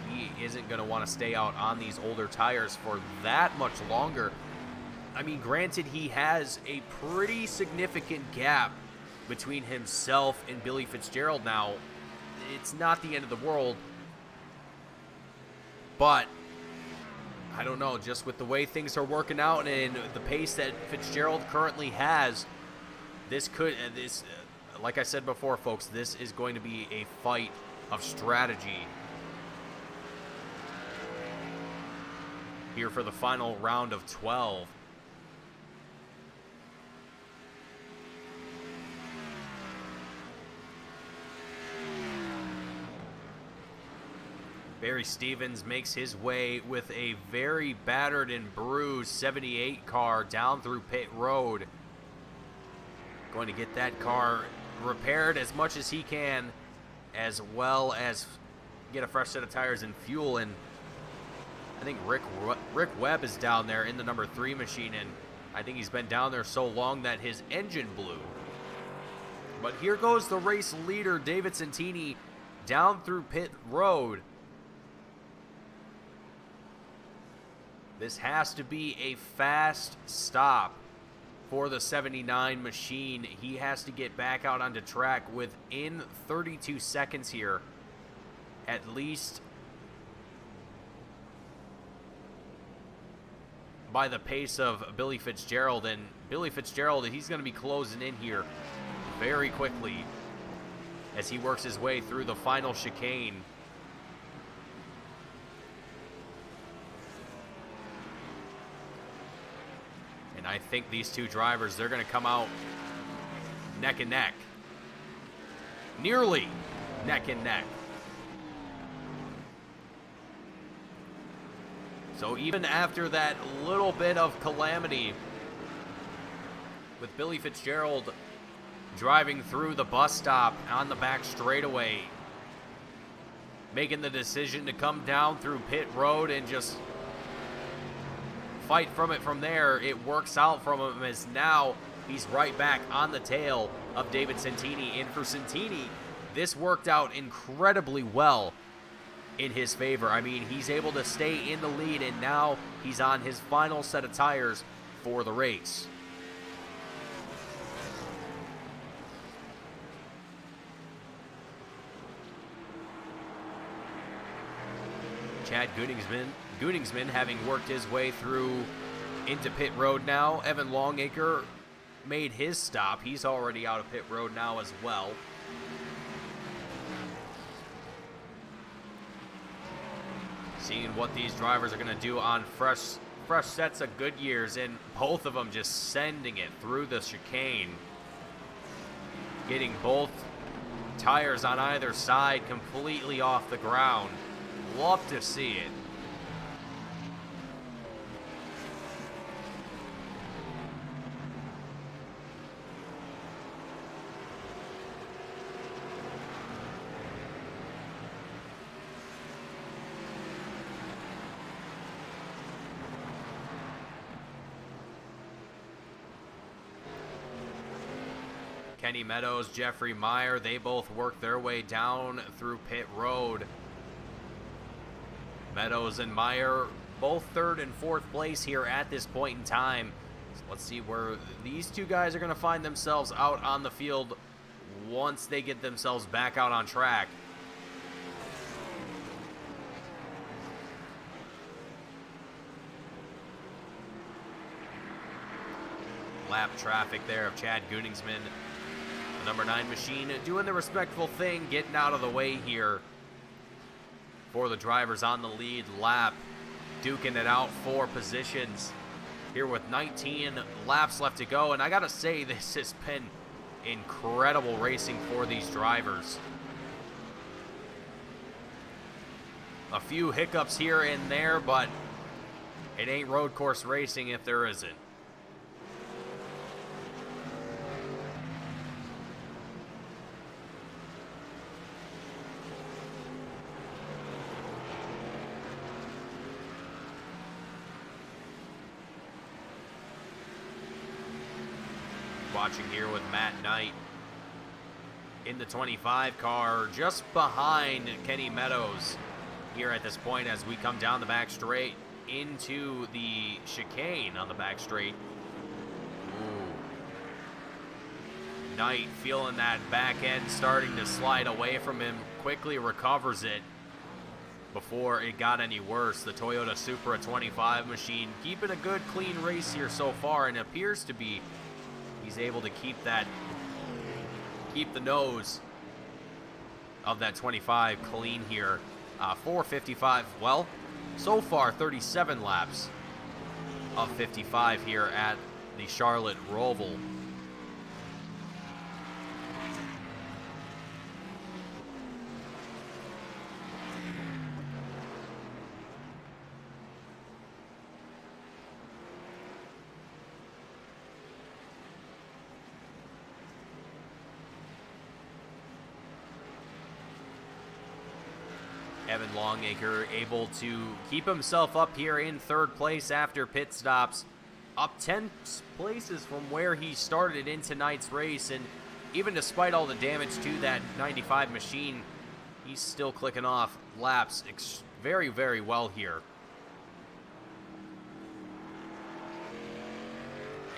he isn't gonna want to stay out on these older tires for that much longer. I mean, granted, he has a pretty significant gap between himself and Billy Fitzgerald now. It's not the end of the world, but I don't know, just with the way things are working out and the pace that Fitzgerald currently has, like I said before, folks, this is going to be a fight of strategy here for the final round of 12. Barry Stevens makes his way with a very battered and bruised 78 car down through pit road. Going to get that car repaired as much as he can, as well as get a fresh set of tires and fuel. And I think Rick Webb is down there in the number 3 machine, and I think he's been down there so long that his engine blew. But here goes the race leader, David Santini, down through pit road. This has to be a fast stop for the 79 machine. He has to get back out onto track within 32 seconds here, at least, by the pace of Billy Fitzgerald. And Billy Fitzgerald, he's going to be closing in here very quickly as he works his way through the final chicane. And I think these two drivers, they're going to come out neck and neck. Nearly neck and neck. So even after that little bit of calamity with Billy Fitzgerald driving through the bus stop on the back straightaway, making the decision to come down through pit road and just fight from it from there, it works out from him, as now he's right back on the tail of David Santini. And for Santini, this worked out incredibly well in his favor. I mean, he's able to stay in the lead, and now he's on his final set of tires for the race. Chad Gunningsman having worked his way through into pit road now. Evan Longacre made his stop. He's already out of pit road now as well. Seeing what these drivers are going to do on fresh sets of Goodyears, and both of them just sending it through the chicane. Getting both tires on either side completely off the ground. Love to see it. Kenny Meadows, Jeffrey Meyer, they both work their way down through pit road. Meadows and Meyer both third and fourth place here at this point in time. So let's see where these two guys are going to find themselves out on the field once they get themselves back out on track. Lap traffic there of Chad Gunningsman. The number 9 machine doing the respectful thing, getting out of the way here for the drivers on the lead lap, duking it out for positions here with 19 laps left to go. And I gotta say, this has been incredible racing for these drivers. A few hiccups here and there, but it ain't road course racing if there isn't. Watching here with Matt Knight in the 25 car, just behind Kenny Meadows here at this point as we come down the back straight into the chicane on the back straight. Ooh. Knight feeling that back end starting to slide away from him, quickly recovers it before it got any worse. The Toyota Supra 25 machine keeping a good clean race here so far, and appears to be he's able to keep the nose of that 25 clean here. 4:55, well, so far 37 laps of 55 here at the Charlotte Roval. Evan Longacre able to keep himself up here in third place after pit stops, up 10 places from where he started in tonight's race. And even despite all the damage to that 95 machine, he's still clicking off laps very, very well here.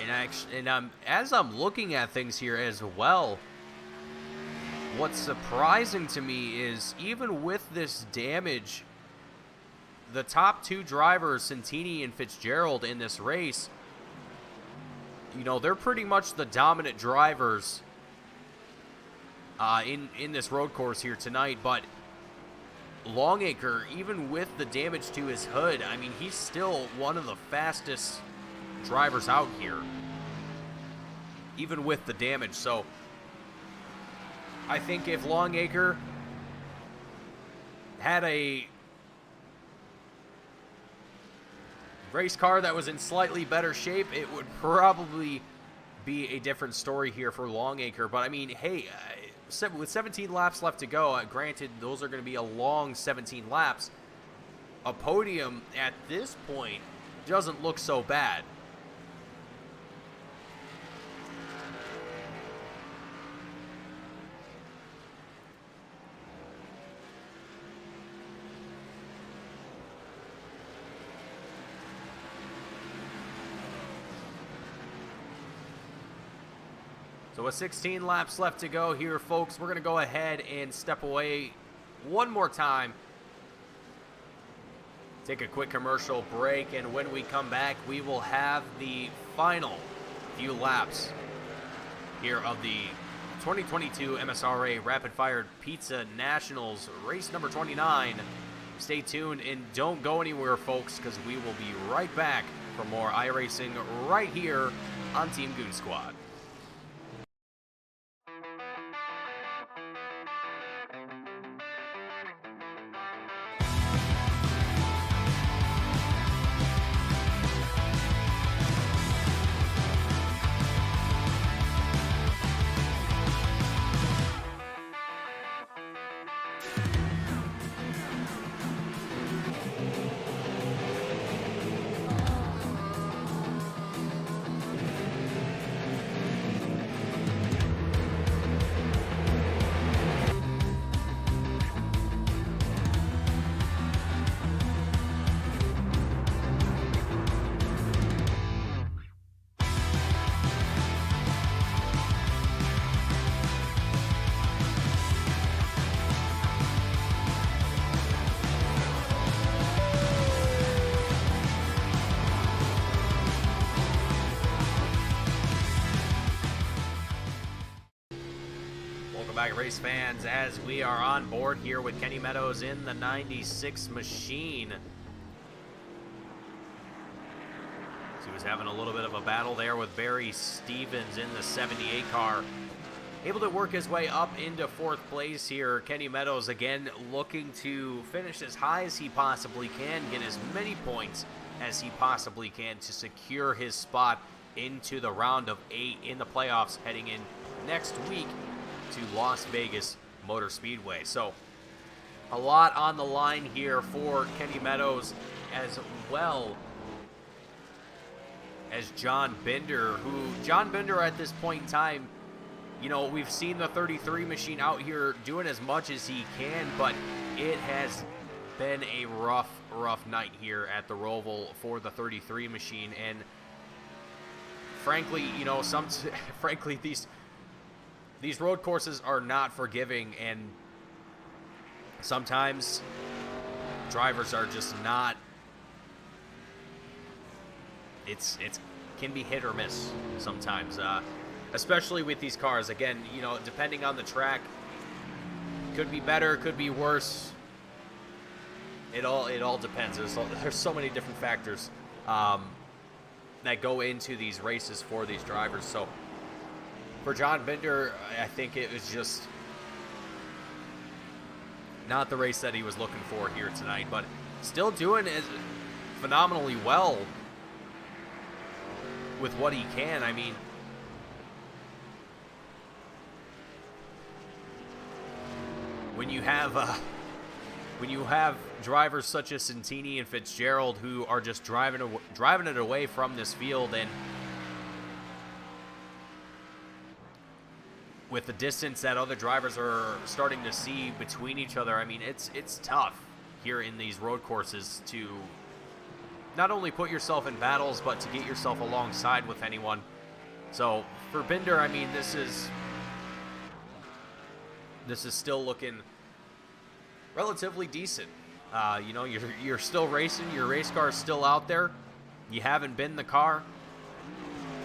And as I'm looking at things here as well, what's surprising to me is even with this damage, the top two drivers, Santini and Fitzgerald, in this race, you know, they're pretty much the dominant drivers in this road course here tonight. But Longacre, even with the damage to his hood, I mean, he's still one of the fastest drivers out here, even with the damage. So I think if Longacre had a race car that was in slightly better shape, it would probably be a different story here for Longacre. But I mean, hey, with 17 laps left to go, granted those are going to be a long 17 laps, a podium at this point doesn't look so bad. So with 16 laps left to go here, folks, we're going to go ahead and step away one more time, take a quick commercial break, and when we come back, we will have the final few laps here of the 2022 MSRA Rapid Fire Pizza Nationals, race number 29. Stay tuned and don't go anywhere, folks, because we will be right back for more iRacing right here on Team Goon Squad. back, race fans, as we are on board here with Kenny Meadows in the 96 machine. So he was having a little bit of a battle there with Barry Stevens in the 78 car. Able to work his way up into 4th place here. Kenny Meadows again looking to finish as high as he possibly can, get as many points as he possibly can to secure his spot into the round of 8 in the playoffs heading in next week to Las Vegas Motor Speedway. So a lot on the line here for Kenny Meadows, as well as John Binder, who John Binder at this point in time, you know, we've seen the 33 machine out here doing as much as he can, but it has been a rough night here at the Roval for the 33 machine. And frankly, you know, frankly, these road courses are not forgiving, and sometimes drivers are just not. It can be hit or miss sometimes, especially with these cars. Again, you know, depending on the track, could be better, could be worse. It all depends. There's so many different factors that go into these races for these drivers. So for John Binder, I think it was just not the race that he was looking for here tonight, but still doing phenomenally well with what he can. I mean, when you have drivers such as Santini and Fitzgerald who are just driving it away from this field, and with the distance that other drivers are starting to see between each other, I mean, it's tough here in these road courses to not only put yourself in battles, but to get yourself alongside with anyone. So for Binder, I mean, this is still looking relatively decent. You know, you're still racing. Your race car is still out there. You haven't been the car.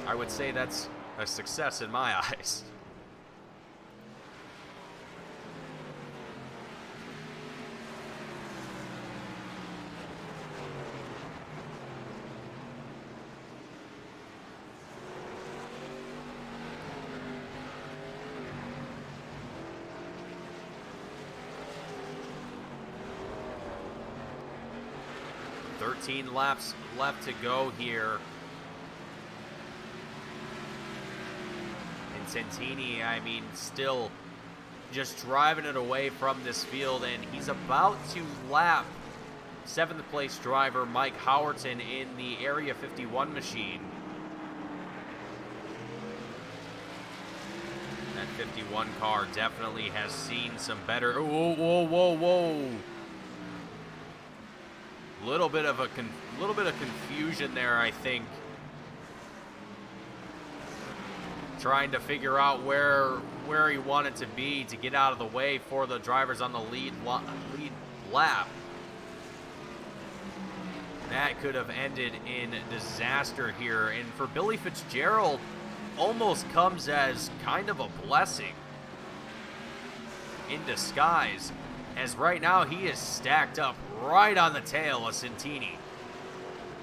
I would say that's a success in my eyes. Laps left to go here. And Santini, I mean, still just driving it away from this field, and he's about to lap 7th place driver Mike Howerton in the Area 51 machine. That 51 car definitely has seen some better. Whoa. Little bit of confusion there, I think. Trying to figure out where he wanted to be to get out of the way for the drivers on the lead lap. That could have ended in disaster here, and for Billy Fitzgerald, almost comes as kind of a blessing in disguise, as right now he is stacked up right on the tail of Santini.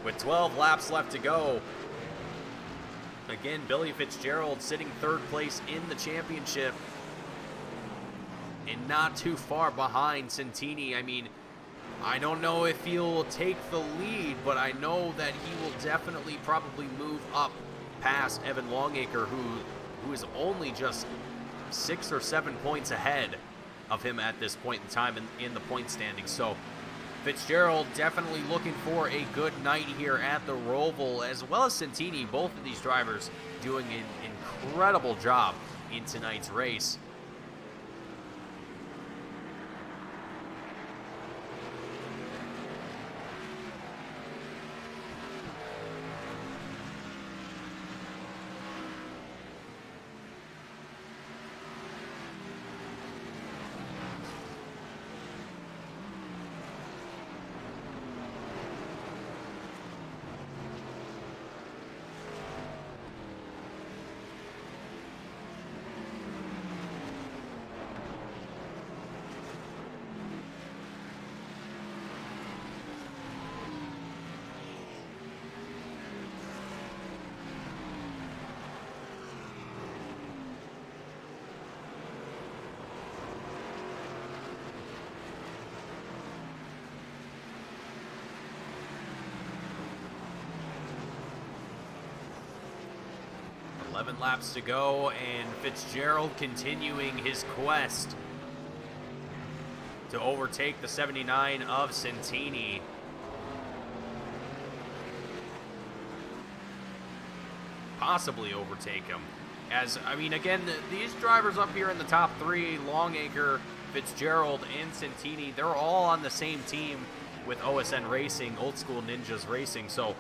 With 12 laps left to go, again, Billy Fitzgerald sitting 3rd place in the championship and not too far behind Santini. I mean, I don't know if he'll take the lead, but I know that he will definitely probably move up past Evan Longacre, who is only just 6 or 7 points ahead of him at this point in time in the point standing. So Fitzgerald definitely looking for a good night here at the Roval, as well as Santini. Both of these drivers doing an incredible job in tonight's race. 11 laps to go, and Fitzgerald continuing his quest to overtake the 79 of Santini. Possibly overtake him. As, I mean, again, these drivers up here in the top three, Longacre, Fitzgerald, and Santini, they're all on the same team with OSN Racing, Old School Ninjas Racing, so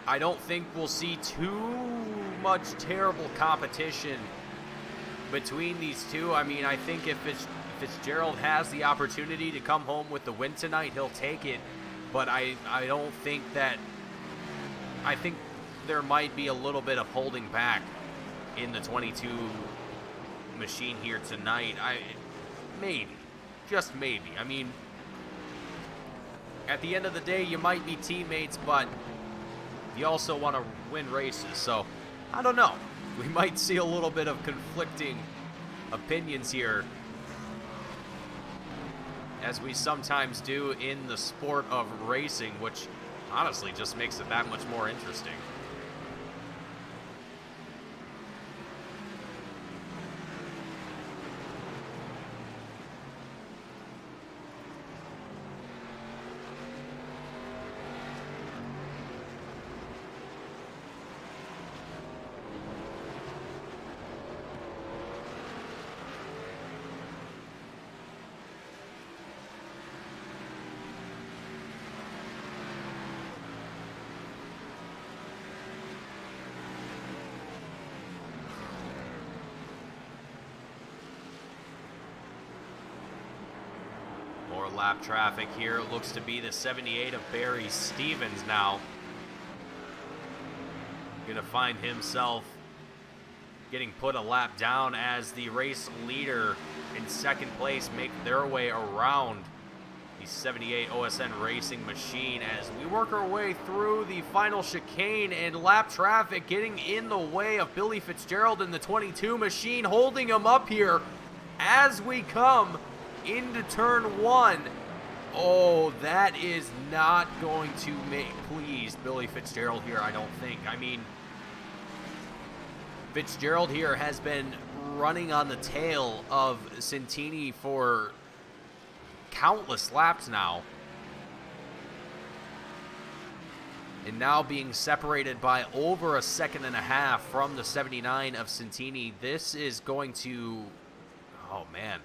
I don't think we'll see too much terrible competition between these two. I mean, I think if Fitzgerald has the opportunity to come home with the win tonight, he'll take it, but I don't think that, I think there might be a little bit of holding back in the 22 machine here tonight. Maybe, just maybe. I mean, at the end of the day, you might be teammates, but you also want to win races. So, I don't know. We might see a little bit of conflicting opinions here, as we sometimes do in the sport of racing, which honestly just makes it that much more interesting. More lap traffic here. Looks to be the 78 of Barry Stevens now. Gonna find himself getting put a lap down as the race leader in second place make their way around the 78 OSN Racing machine as we work our way through the final chicane, and lap traffic getting in the way of Billy Fitzgerald in the 22 machine, holding him up here as we come into turn one. Oh, that is not going to please Billy Fitzgerald here, I don't think. I mean, Fitzgerald here has been running on the tail of Santini for countless laps now, and now being separated by over a second and a half from the 79 of Santini. This is going to, oh man,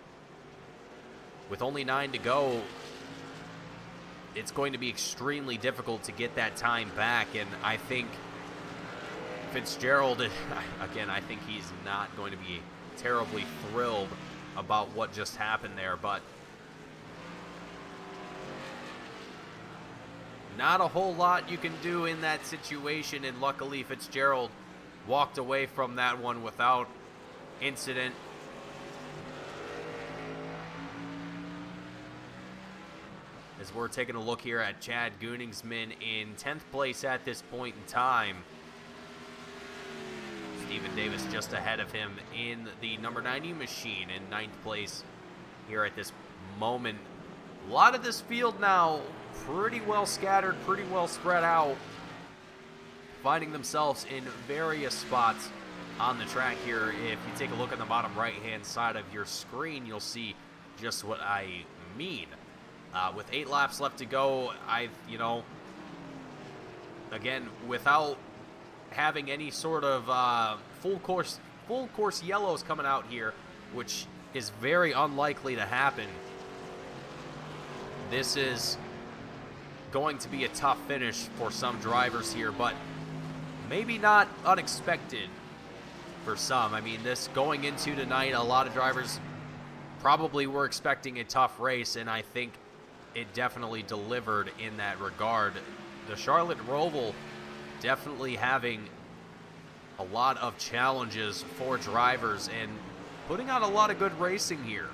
with only 9 to go, it's going to be extremely difficult to get that time back. And I think Fitzgerald, again, I think he's not going to be terribly thrilled about what just happened there, but not a whole lot you can do in that situation, and luckily Fitzgerald walked away from that one without incident. As we're taking a look here at Chad Gooningsman in 10th place at this point in time. Stephen Davis just ahead of him in the number 90 machine in 9th place here at this moment. A lot of this field now pretty well scattered, pretty well spread out, finding themselves in various spots on the track here. If you take a look at the bottom right-hand side of your screen, you'll see just what I mean. With 8 laps left to go, again, without having any sort of full course yellows coming out here, which is very unlikely to happen, this is going to be a tough finish for some drivers here, but maybe not unexpected for some. I mean, this going into tonight, a lot of drivers probably were expecting a tough race, and I think it definitely delivered in that regard. The Charlotte Roval definitely having a lot of challenges for drivers and putting out a lot of good racing here.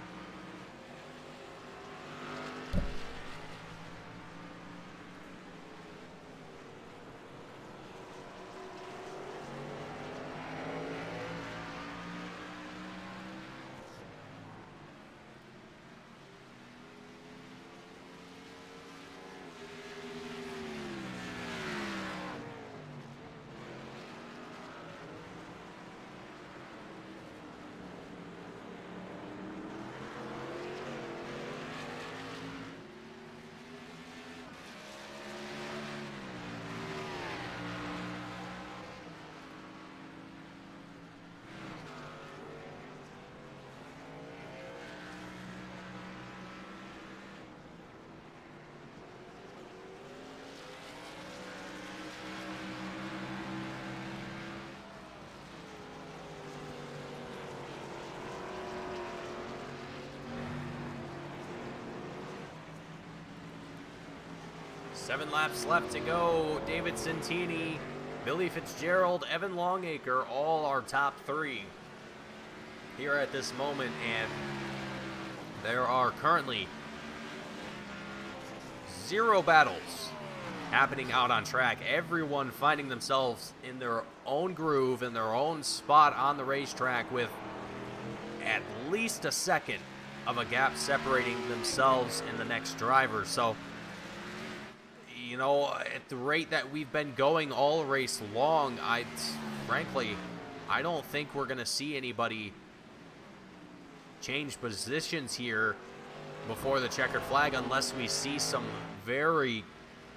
7 laps left to go. David Santini, Billy Fitzgerald, Evan Longacre, all our top 3 here at this moment. And there are currently 0 battles happening out on track. Everyone finding themselves in their own groove, in their own spot on the racetrack, with at least a second of a gap separating themselves and the next driver. So, you know, at the rate that we've been going all race long, frankly, I don't think we're going to see anybody change positions here before the checkered flag unless we see some very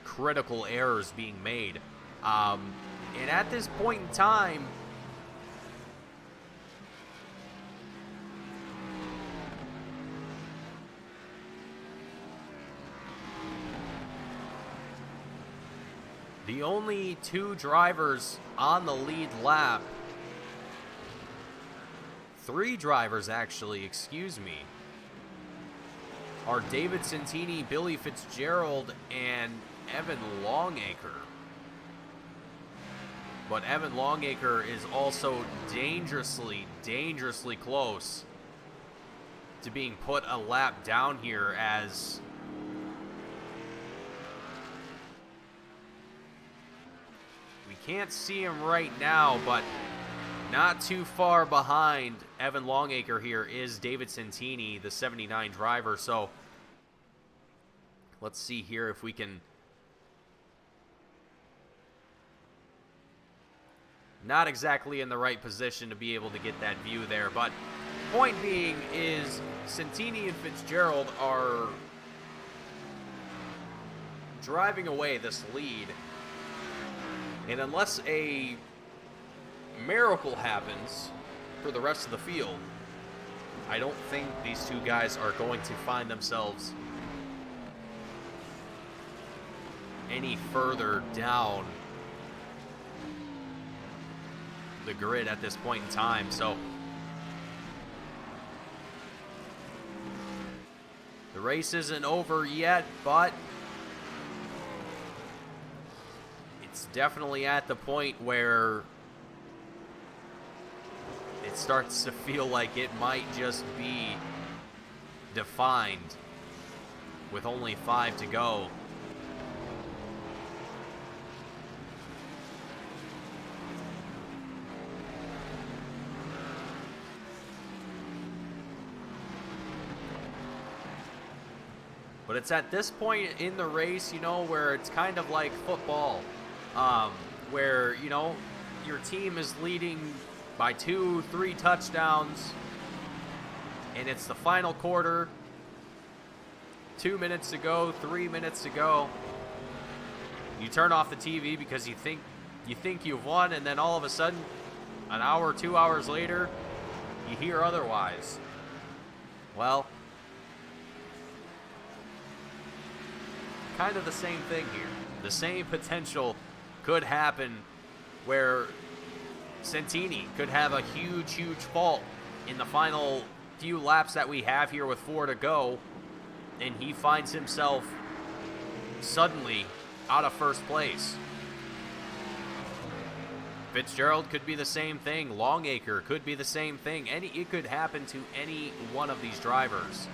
critical errors being made. And at this point in time, the only 2 drivers on the lead lap, 3 drivers actually, excuse me, are David Santini, Billy Fitzgerald, and Evan Longacre. But Evan Longacre is also dangerously close to being put a lap down here, as we can't see him right now, but not too far behind Evan Longacre here is David Santini, the 79 driver. So let's see here if we can. Not exactly in the right position to be able to get that view there, but point being is Santini and Fitzgerald are driving away this lead, and unless a miracle happens for the rest of the field, I don't think these 2 guys are going to find themselves any further down the grid at this point in time. So the race isn't over yet, but it's definitely at the point where it starts to feel like it might just be defined with only 5 to go. But it's at this point in the race, you know, where it's kind of like football, where, you know, your team is leading by 2, 3 touchdowns, and it's the final quarter, 2 minutes to go, 3 minutes to go. You turn off the TV because you think you've won, and then all of a sudden, an hour, 2 hours later, you hear otherwise. Well, kind of the same thing here. The same potential could happen where Santini could have a huge fault in the final few laps that we have here with 4 to go, and he finds himself suddenly out of first place. Fitzgerald could be the same thing. Longacre could be the same thing. It could happen to any one of these drivers.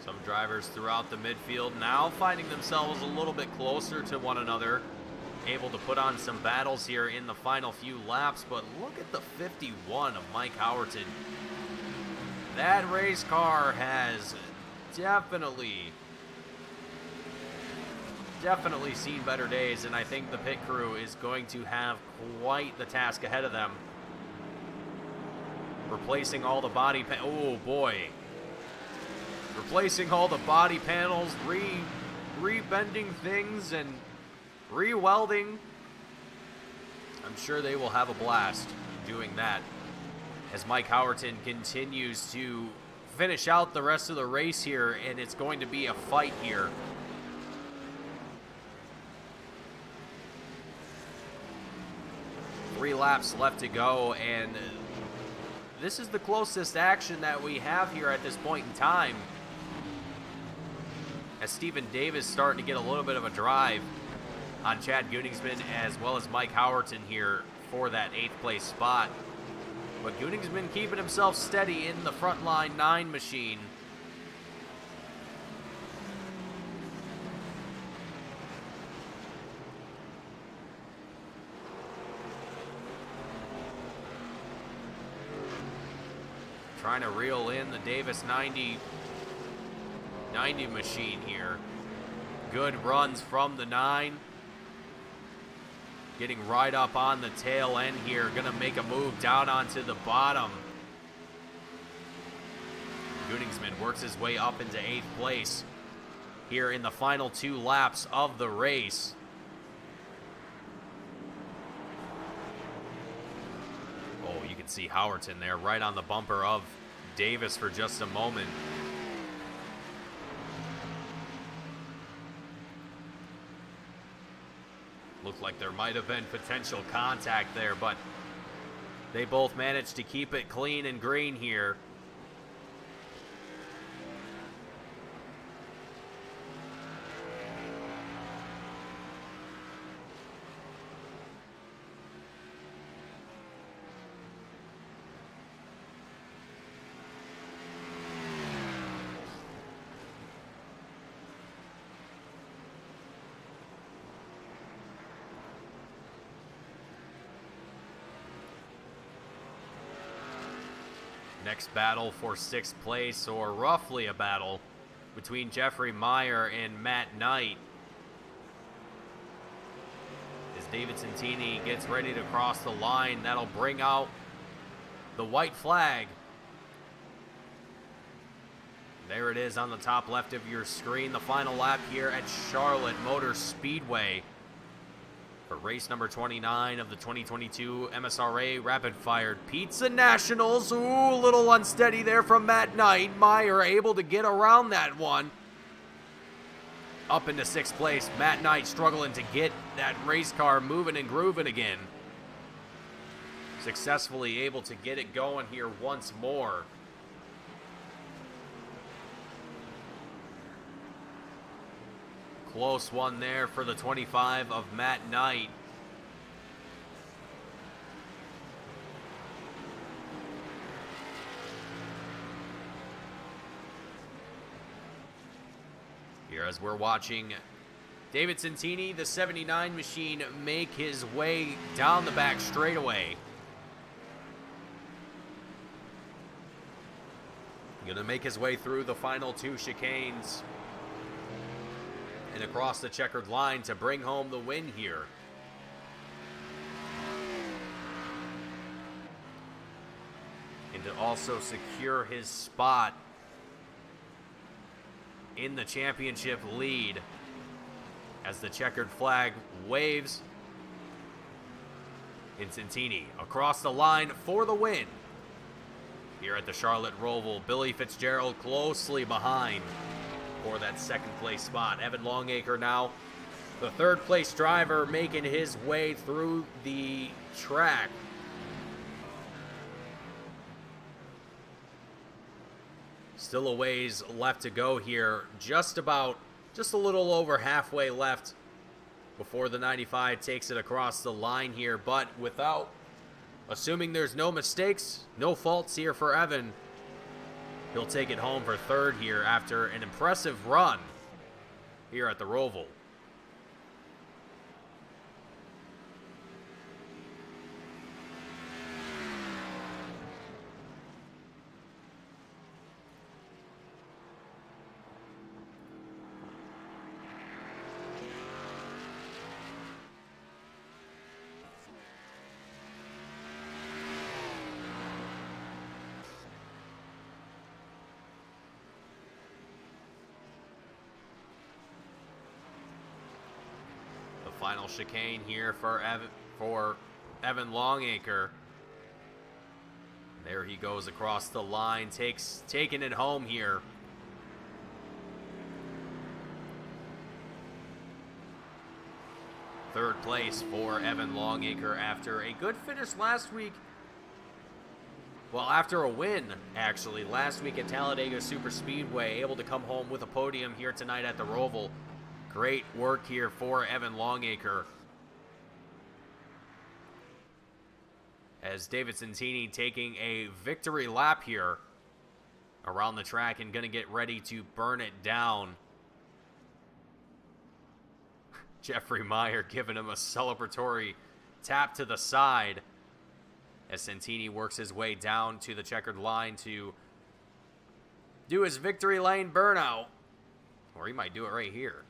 Some drivers throughout the midfield now finding themselves a little bit closer to one another, able to put on some battles here in the final few laps. But look at the 51 of Mike Howerton. That race car has definitely definitely seen better days, and I think the pit crew is going to have quite the task ahead of them. Replacing all the body oh boy. Replacing all the body panels, rebending things and re-welding. I'm sure they will have a blast doing that as Mike Howerton continues to finish out the rest of the race here, and it's going to be a fight here. Three laps left to go, and this is the closest action that we have here at this point in time, as Stephen Davis starting to get a little bit of a drive on Chad Gunningsman as well as Mike Howerton here for that 8th place spot. But Gunningsman keeping himself steady in the front line 9 machine. Trying to reel in the Davis 90 machine here. Good runs from the 9. Getting right up on the tail end here. Gonna make a move down onto the bottom. Gunningsman works his way up into 8th place here in the final 2 laps of the race. Oh, you can see Howerton there right on the bumper of Davis for just a moment. Looked like there might have been potential contact there, but they both managed to keep it clean and green here. Next battle for 6th place, or roughly a battle, between Jeffrey Meyer and Matt Knight. As David Santini gets ready to cross the line, that'll bring out the white flag. There it is on the top left of your screen. The final lap here at Charlotte Motor Speedway for race number 29 of the 2022 MSRA Rapid Fire Pizza Nationals. Ooh, a little unsteady there from Matt Knight. Meyer able to get around that one. Up into 6th place. Matt Knight struggling to get that race car moving and grooving again. Successfully able to get it going here once more. Close one there for the 25 of Matt Knight. Here as we're watching David Santini, the 79 machine, make his way down the back straightaway. Gonna make his way through the final 2 chicanes and across the checkered line to bring home the win here. And to also secure his spot in the championship lead as the checkered flag waves. And Santini across the line for the win here at the Charlotte Roval. Billy Fitzgerald closely behind for that 2nd place spot. Evan Longacre now the 3rd place driver, making his way through the track. Still a ways left to go here. Just a little over halfway left before the 95 takes it across the line here. But without, assuming there's no mistakes, no faults here for Evan, he'll take it home for 3rd here after an impressive run here at the Roval. Final chicane here for Evan Longacre. There he goes across the line, taking it home here. Third place for Evan Longacre after a good finish last week. Well, after a win, actually, last week at Talladega Superspeedway, able to come home with a podium here tonight at the Roval. Great work here for Evan Longacre. As David Santini taking a victory lap here around the track and going to get ready to burn it down. Jeffrey Meyer giving him a celebratory tap to the side as Santini works his way down to the checkered line to do his victory lane burnout. Or he might do it right here.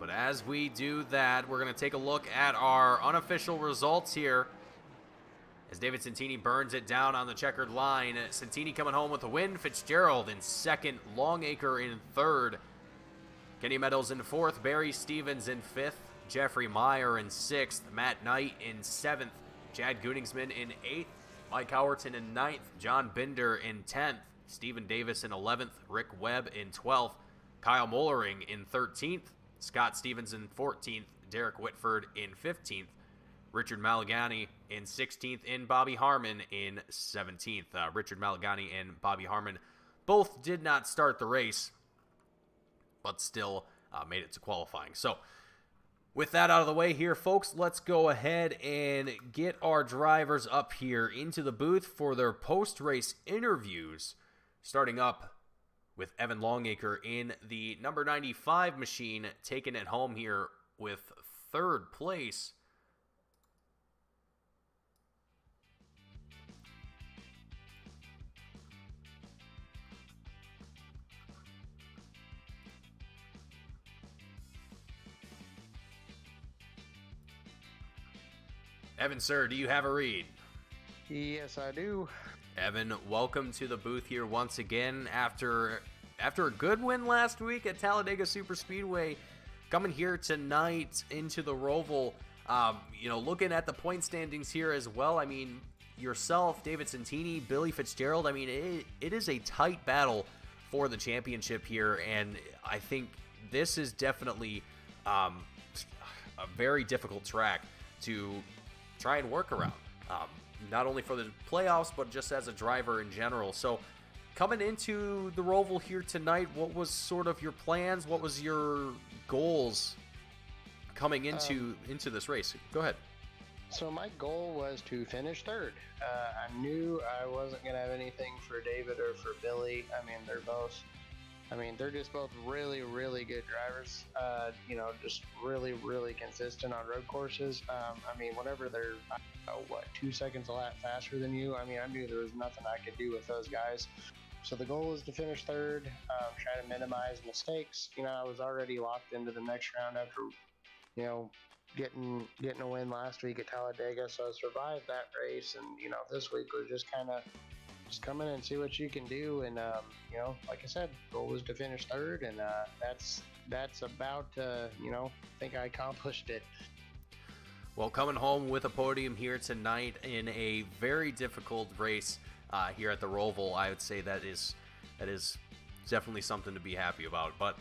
But as we do that, we're going to take a look at our unofficial results here. As David Santini burns it down on the checkered line. Santini coming home with a win. Fitzgerald in second. Longacre in third. Kenny Meadows in fourth. Barry Stevens in fifth. Jeffrey Meyer in sixth. Matt Knight in seventh. Chad Gunningsman in eighth. Mike Howerton in ninth. John Binder in 10th. Stephen Davis in 11th. Rick Webb in 12th. Kyle Mollering in 13th. Scott Stevens in 14th. Derek Whitford in 15th. Richard Malagani in 16th, and Bobby Harmon in 17th. Richard Malagani and Bobby Harmon both did not start the race, but still made it to qualifying. So, with that out of the way here, folks, let's go ahead and get our drivers up here into the booth for their post-race interviews, starting up with Evan Longacre in the number 95 machine, taking it home here with third place. Evan, sir, do you have a read? Yes, I do. Evan, welcome to the booth here once again after a good win last week at Talladega Superspeedway. Coming here tonight into the Roval, looking at the point standings here as well. I mean, yourself, David Santini, Billy Fitzgerald. I mean, it is a tight battle for the championship here, and I think this is definitely a very difficult track to try and work around, not only for the playoffs, but just as a driver in general. So coming into the Roval here tonight, what was sort of your plans? What was your goals coming into this race? Go ahead. So my goal was to finish third. I knew I wasn't going to have anything for David or for Billy. They're just both really, really good drivers. Just really, really consistent on road courses. Whenever they're, 2 seconds a lap faster than you, I knew there was nothing I could do with those guys. So the goal was to finish third, try to minimize mistakes. I was already locked into the next round after, getting a win last week at Talladega. So I survived that race, and, this week was just kind of come in and see what you can do. And, like I said, goal was to finish third, and that's about, I think I accomplished it. Well, coming home with a podium here tonight in a very difficult race here at the Roval, I would say that is definitely something to be happy about. But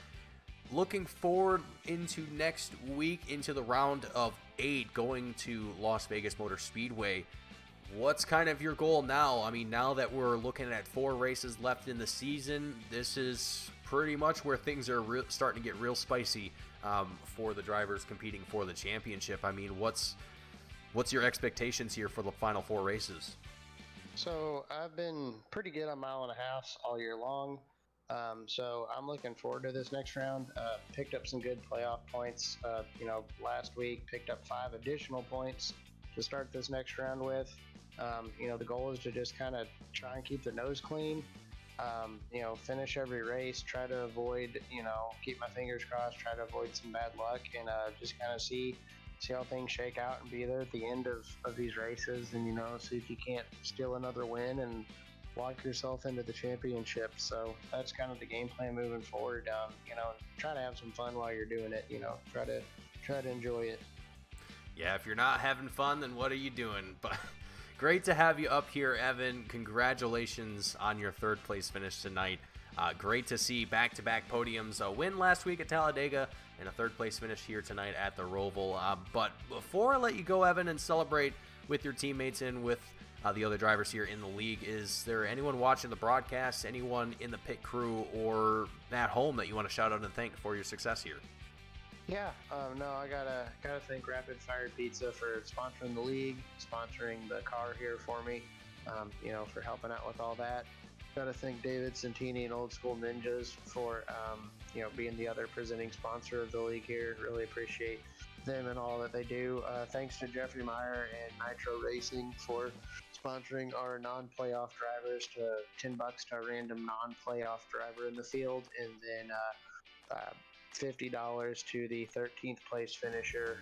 looking forward into next week, into the round of 8, going to Las Vegas Motor Speedway, what's kind of your goal now? I mean, now that we're looking at 4 races left in the season, this is pretty much where things are starting to get real spicy for the drivers competing for the championship. I mean, what's your expectations here for the final 4 races? So I've been pretty good on mile and a half all year long. So I'm looking forward to this next round. Picked up some good playoff points. Last week picked up 5 additional points to start this next round with. The goal is to just kind of try and keep the nose clean. Finish every race, try to avoid, keep my fingers crossed, try to avoid some bad luck, and just kind of see see how things shake out and be there at the end of these races, and see if you can't steal another win and lock yourself into the championship. So that's kind of the game plan moving forward. Try to have some fun while you're doing it. Try to enjoy it. Yeah, if you're not having fun, then what are you doing? But great to have you up here, Evan. Congratulations on your third place finish tonight. Great to see back-to-back podiums. A win last week at Talladega and a third place finish here tonight at the Roval. But before I let you go, Evan, and celebrate with your teammates and with the other drivers here in the league, is there anyone watching the broadcast, anyone in the pit crew or at home that you want to shout out and thank for your success here? Yeah, no, I gotta thank Rapid Fire Pizza for sponsoring the league, sponsoring the car here for me, for helping out with all that. Gotta thank David Santini and Old School Ninjas for, being the other presenting sponsor of the league here. Really appreciate them and all that they do. Thanks to Jeffrey Meyer and Nitro Racing for sponsoring our non-playoff drivers to $10 to a random non-playoff driver in the field, and then $50 to the 13th place finisher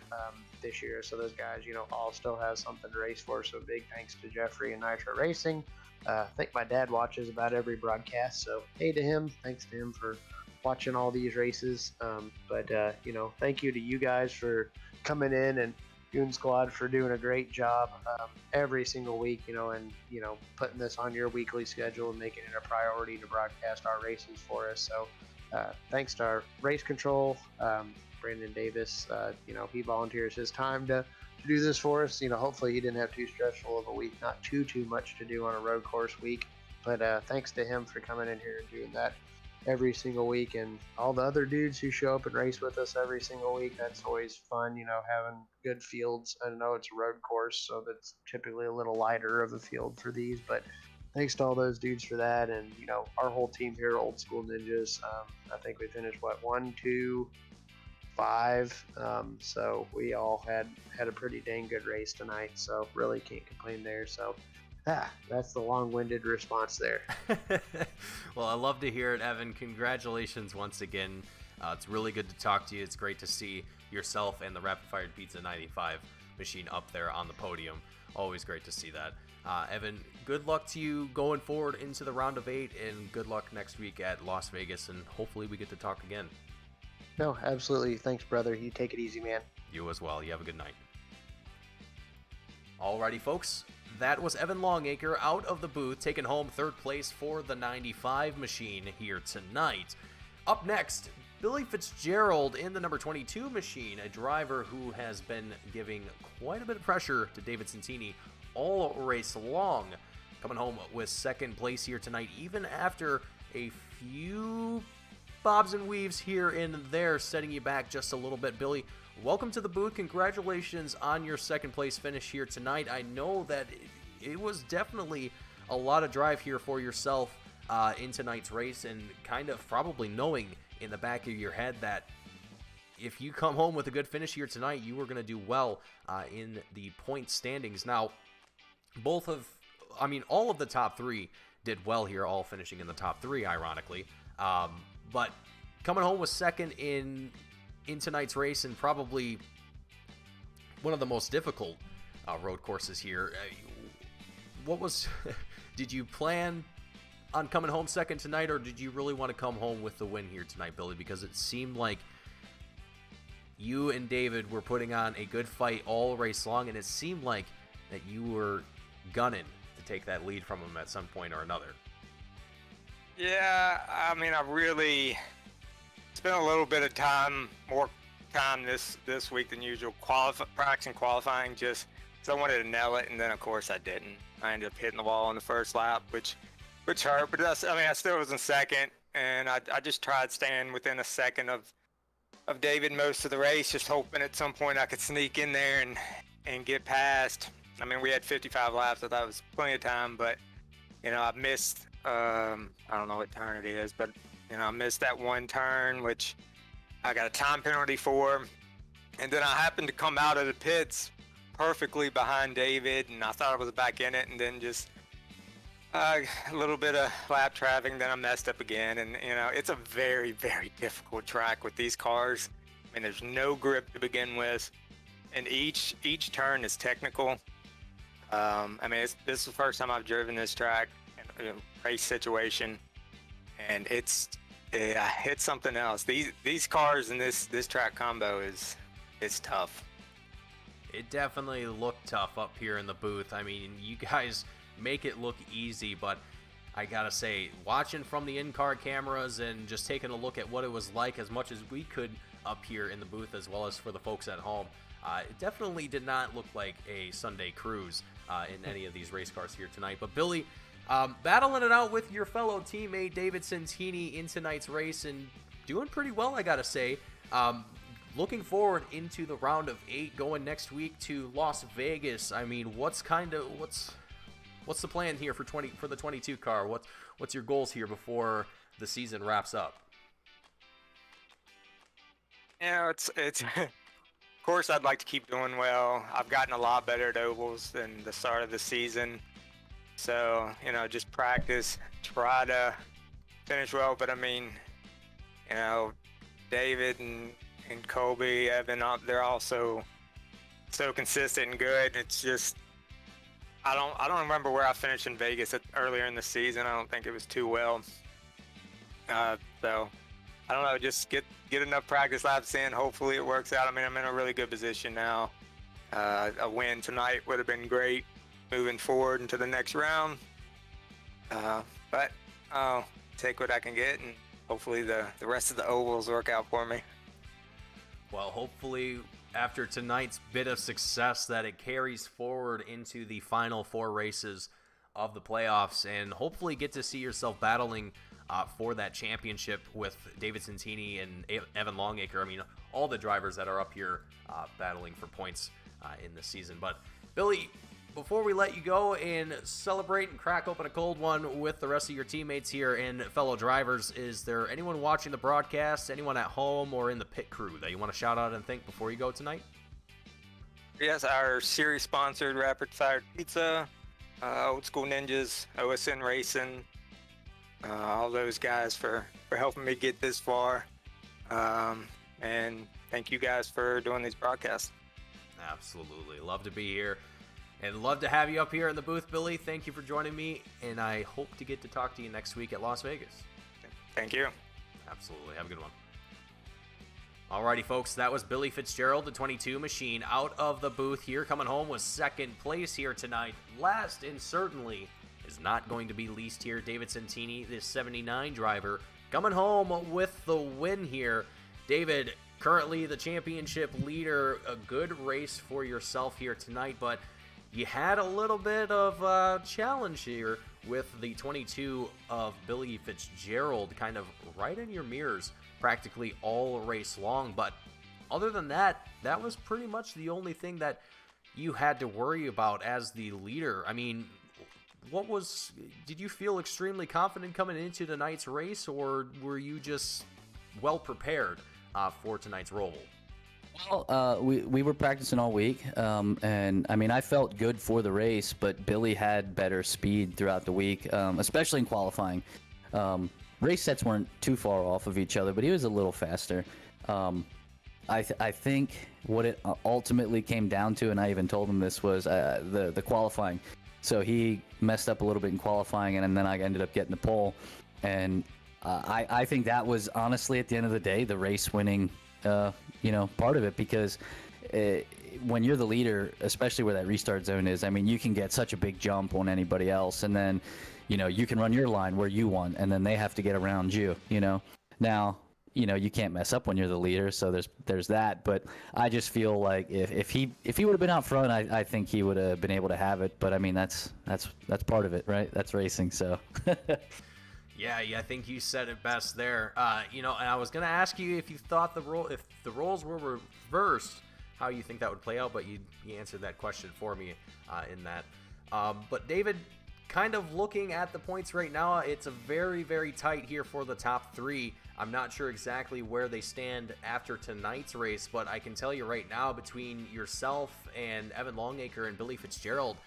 this year. So those guys, all still have something to race for. So big thanks to Jeffrey and Nitro Racing. I think my dad watches about every broadcast, so hey to him. Thanks to him for watching all these races. Thank you to you guys for coming in, and Goon Squad for doing a great job every single week, and putting this on your weekly schedule and making it a priority to broadcast our races for us. So thanks to our race control, Brandon Davis. He volunteers his time to do this for us. Hopefully he didn't have too stressful of a week, not too much to do on a road course week. But thanks to him for coming in here and doing that every single week, and all the other dudes who show up and race with us every single week. That's always fun, having good fields. I know it's a road course, so that's typically a little lighter of a field for these, but thanks to all those dudes for that. And our whole team here, Old School Ninjas, I think we finished 1, 2, 5, so we all had a pretty dang good race tonight, so really can't complain there. So that's the long-winded response there. Well, I love to hear it, Evan. Congratulations once again. It's really good to talk to you. It's great to see yourself and the Rapid Fire Pizza 95 machine up there on the podium. Always great to see that. Evan, good luck to you going forward into the round of 8, and good luck next week at Las Vegas, and hopefully we get to talk again. No, absolutely. Thanks, brother. You take it easy, man. You as well. You have a good night. Alrighty, folks. That was Evan Longacre out of the booth, taking home third place for the 95 machine here tonight. Up next, Billy Fitzgerald in the number 22 machine, a driver who has been giving quite a bit of pressure to David Santini all race long. Coming home with second place here tonight, even after a few bobs and weaves here and there, setting you back just a little bit. Billy, welcome to the booth. Congratulations on your second place finish here tonight. I know that it was definitely a lot of drive here for yourself in tonight's race, and kind of probably knowing in the back of your head that if you come home with a good finish here tonight, you were going to do well in the point standings. Now, all of the top three did well here, all finishing in the top three, ironically. But coming home with second in tonight's race, and probably one of the most difficult road courses here. Did you plan on coming home second tonight, or did you really want to come home with the win here tonight, Billy? Because it seemed like you and David were putting on a good fight all race long, and it seemed like that you were gunning to take that lead from him at some point or another. Yeah, I really spent a little bit of more time this week than usual, practicing qualifying, just so I wanted to nail it, and then of course I didn't. I ended up hitting the wall on the first lap, which hurt, but I still was in second, and I just tried staying within a second of David most of the race, just hoping at some point I could sneak in there and get past. We had 55 laps. I thought it was plenty of time, but I missed. I don't know what turn it is, but I missed that one turn, which I got a time penalty for, and then I happened to come out of the pits perfectly behind David, and I thought I was back in it, and then just a little bit of lap traffic, then I messed up again. And it's a very, very difficult track with these cars. There's no grip to begin with, and each turn is technical. I mean, this is the first time I've driven this track in a race situation, and it's something else. These cars and this track combo is tough. It definitely looked tough up here in the booth. I mean, you guys make it look easy, but I gotta say, watching from the in-car cameras and just taking a look at what it was like as much as we could up here in the booth, as well as for the folks at home, it definitely did not look like a Sunday cruise in any of these race cars here tonight. But Billy, battling it out with your fellow teammate David Santini in tonight's race and doing pretty well, I gotta say. Looking forward into the round of 8 going next week to Las Vegas. I mean, what's the plan here for the 22 car? What's your goals here before the season wraps up? Yeah, it's of course I'd like to keep doing well. I've gotten a lot better at ovals than the start of the season. So, just practice, try to finish well. But I mean, David and Colby, Evan, they're also so consistent and good. It's just I don't remember where I finished in Vegas earlier in the season. I don't think it was too well. So I don't know. Just get enough practice laps in. Hopefully it works out. I mean, I'm in a really good position now. A win tonight would have been great moving forward into the next round. But I'll take what I can get, and hopefully the rest of the ovals work out for me. Well, hopefully after tonight's bit of success that it carries forward into the final 4 races of the playoffs, and hopefully get to see yourself battling for that championship with David Santini and Evan Longacre. I mean, all the drivers that are up here battling for points in this season. But Billy, before we let you go and celebrate and crack open a cold one with the rest of your teammates here and fellow drivers, is there anyone watching the broadcast, anyone at home or in the pit crew that you want to shout out and thank before you go tonight? Yes, our series sponsored Rapid Fire Pizza, Old School Ninjas, OSN Racing, all those guys for helping me get this far. And thank you guys for doing these broadcasts. Absolutely. Love to be here. And love to have you up here in the booth, Billy. Thank you for joining me, and I hope to get to talk to you next week at Las Vegas. Thank you. Absolutely. Have a good one. Alrighty, folks, that was Billy Fitzgerald, the 22 machine, out of the booth here, coming home with second place here tonight. Last, and certainly is not going to be least here, David Santini, the 79 driver, coming home with the win here. David, currently the championship leader, a good race for yourself here tonight, but you had a little bit of a challenge here with the 22 of Billy Fitzgerald kind of right in your mirrors practically all race long. But other than that, that was pretty much the only thing that you had to worry about as the leader. I mean, did you feel extremely confident coming into tonight's race, or were you just well prepared for tonight's Roval? Well, we were practicing all week, and I mean, I felt good for the race, but Billy had better speed throughout the week, especially in qualifying. Race sets weren't too far off of each other, but he was a little faster. I think what it ultimately came down to, and I even told him this, was the qualifying. So he messed up a little bit in qualifying, and then I ended up getting the pole. And I think that was honestly, at the end of the day, the race winning part of it, because when you're the leader, especially where that restart zone is, I mean, you can get such a big jump on anybody else, and then, you can run your line where you want, and then they have to get around you, Now, you can't mess up when you're the leader, so there's that, but I just feel like if he would have been out front, I think he would have been able to have it, but I mean, that's part of it, right? That's racing, so. Yeah, I think you said it best there. And I was going to ask you if you thought if the roles were reversed, how you think that would play out, but you answered that question for me in that. But David, kind of looking at the points right now, it's a very, very tight here for the top 3. I'm not sure exactly where they stand after tonight's race, but I can tell you right now, between yourself and Evan Longacre and Billy Fitzgerald,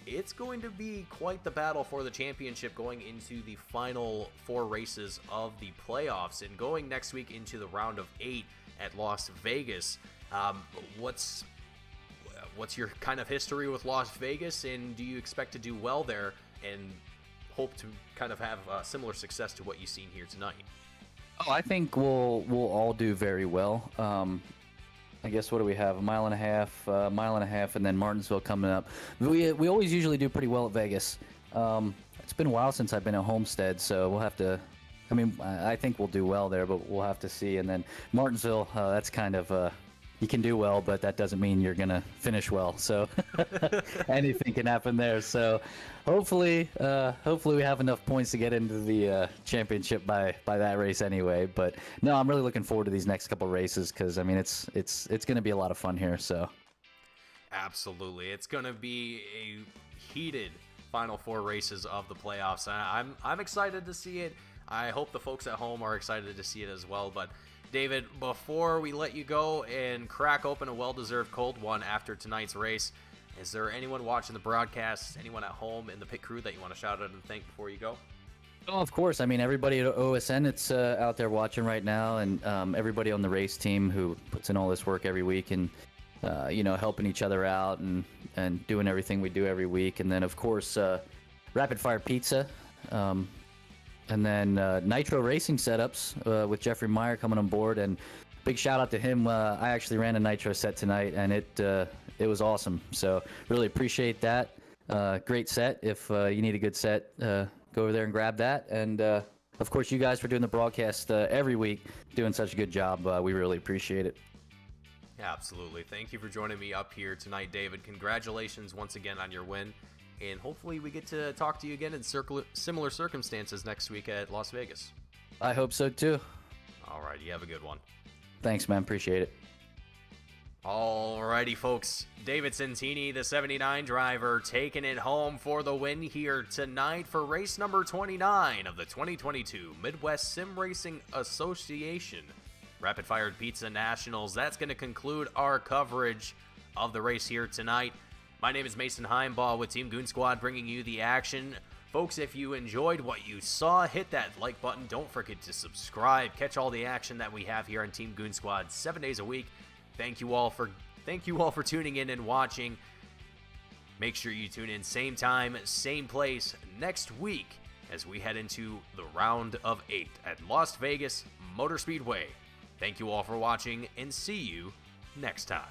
it's going to be quite the battle for the championship going into the final 4 races of the playoffs and going next week into the round of 8 at Las Vegas. What's what's your kind of history with Las Vegas, and do you expect to do well there and hope to kind of have similar success to what you've seen here tonight? Oh, I think we'll all do very well. I guess what do we have? A mile and a half, and then Martinsville coming up. We always usually do pretty well at Vegas. It's been a while since I've been at Homestead, so we'll have to. I mean, I think we'll do well there, but we'll have to see. And then Martinsville, that's kind of you can do well, but that doesn't mean you're gonna finish well. So anything can happen there. So hopefully we have enough points to get into the championship by that race anyway. But no, I'm really looking forward to these next couple races because I mean it's gonna be a lot of fun here. So absolutely, it's gonna be a heated final 4 races of the playoffs. I'm excited to see it. I hope the folks at home are excited to see it as well. But David, before we let you go and crack open a well-deserved cold one after tonight's race, is there anyone watching the broadcast, anyone at home in the pit crew that you want to shout out and thank before you go? Oh, of course. I mean, everybody at OSN that's out there watching right now, and everybody on the race team who puts in all this work every week and, helping each other out and doing everything we do every week. And then, of course, Rapid Fire Pizza. And then Nitro Racing Setups with Jeffrey Meyer coming on board, and big shout out to him. I actually ran a Nitro set tonight, and it was awesome. So really appreciate that. Great set. If you need a good set, go over there and grab that. And of course, you guys for doing the broadcast every week, doing such a good job. We really appreciate it. Absolutely. Thank you for joining me up here tonight, David. Congratulations once again on your win. And hopefully we get to talk to you again in similar circumstances next week at Las Vegas. I hope so, too. All right, you have a good one. Thanks, man. Appreciate it. All righty, folks. David Santini, the 79 driver, taking it home for the win here tonight for race number 29 of the 2022 Midwest Sim Racing Association Rapid Fire Pizza Nationals. That's going to conclude our coverage of the race here tonight. My name is Mason Heimbaugh with Team Goon Squad bringing you the action. Folks, if you enjoyed what you saw, hit that like button. Don't forget to subscribe. Catch all the action that we have here on Team Goon Squad 7 days a week. Thank you all for tuning in and watching. Make sure you tune in same time, same place next week as we head into the round of 8 at Las Vegas Motor Speedway. Thank you all for watching and see you next time.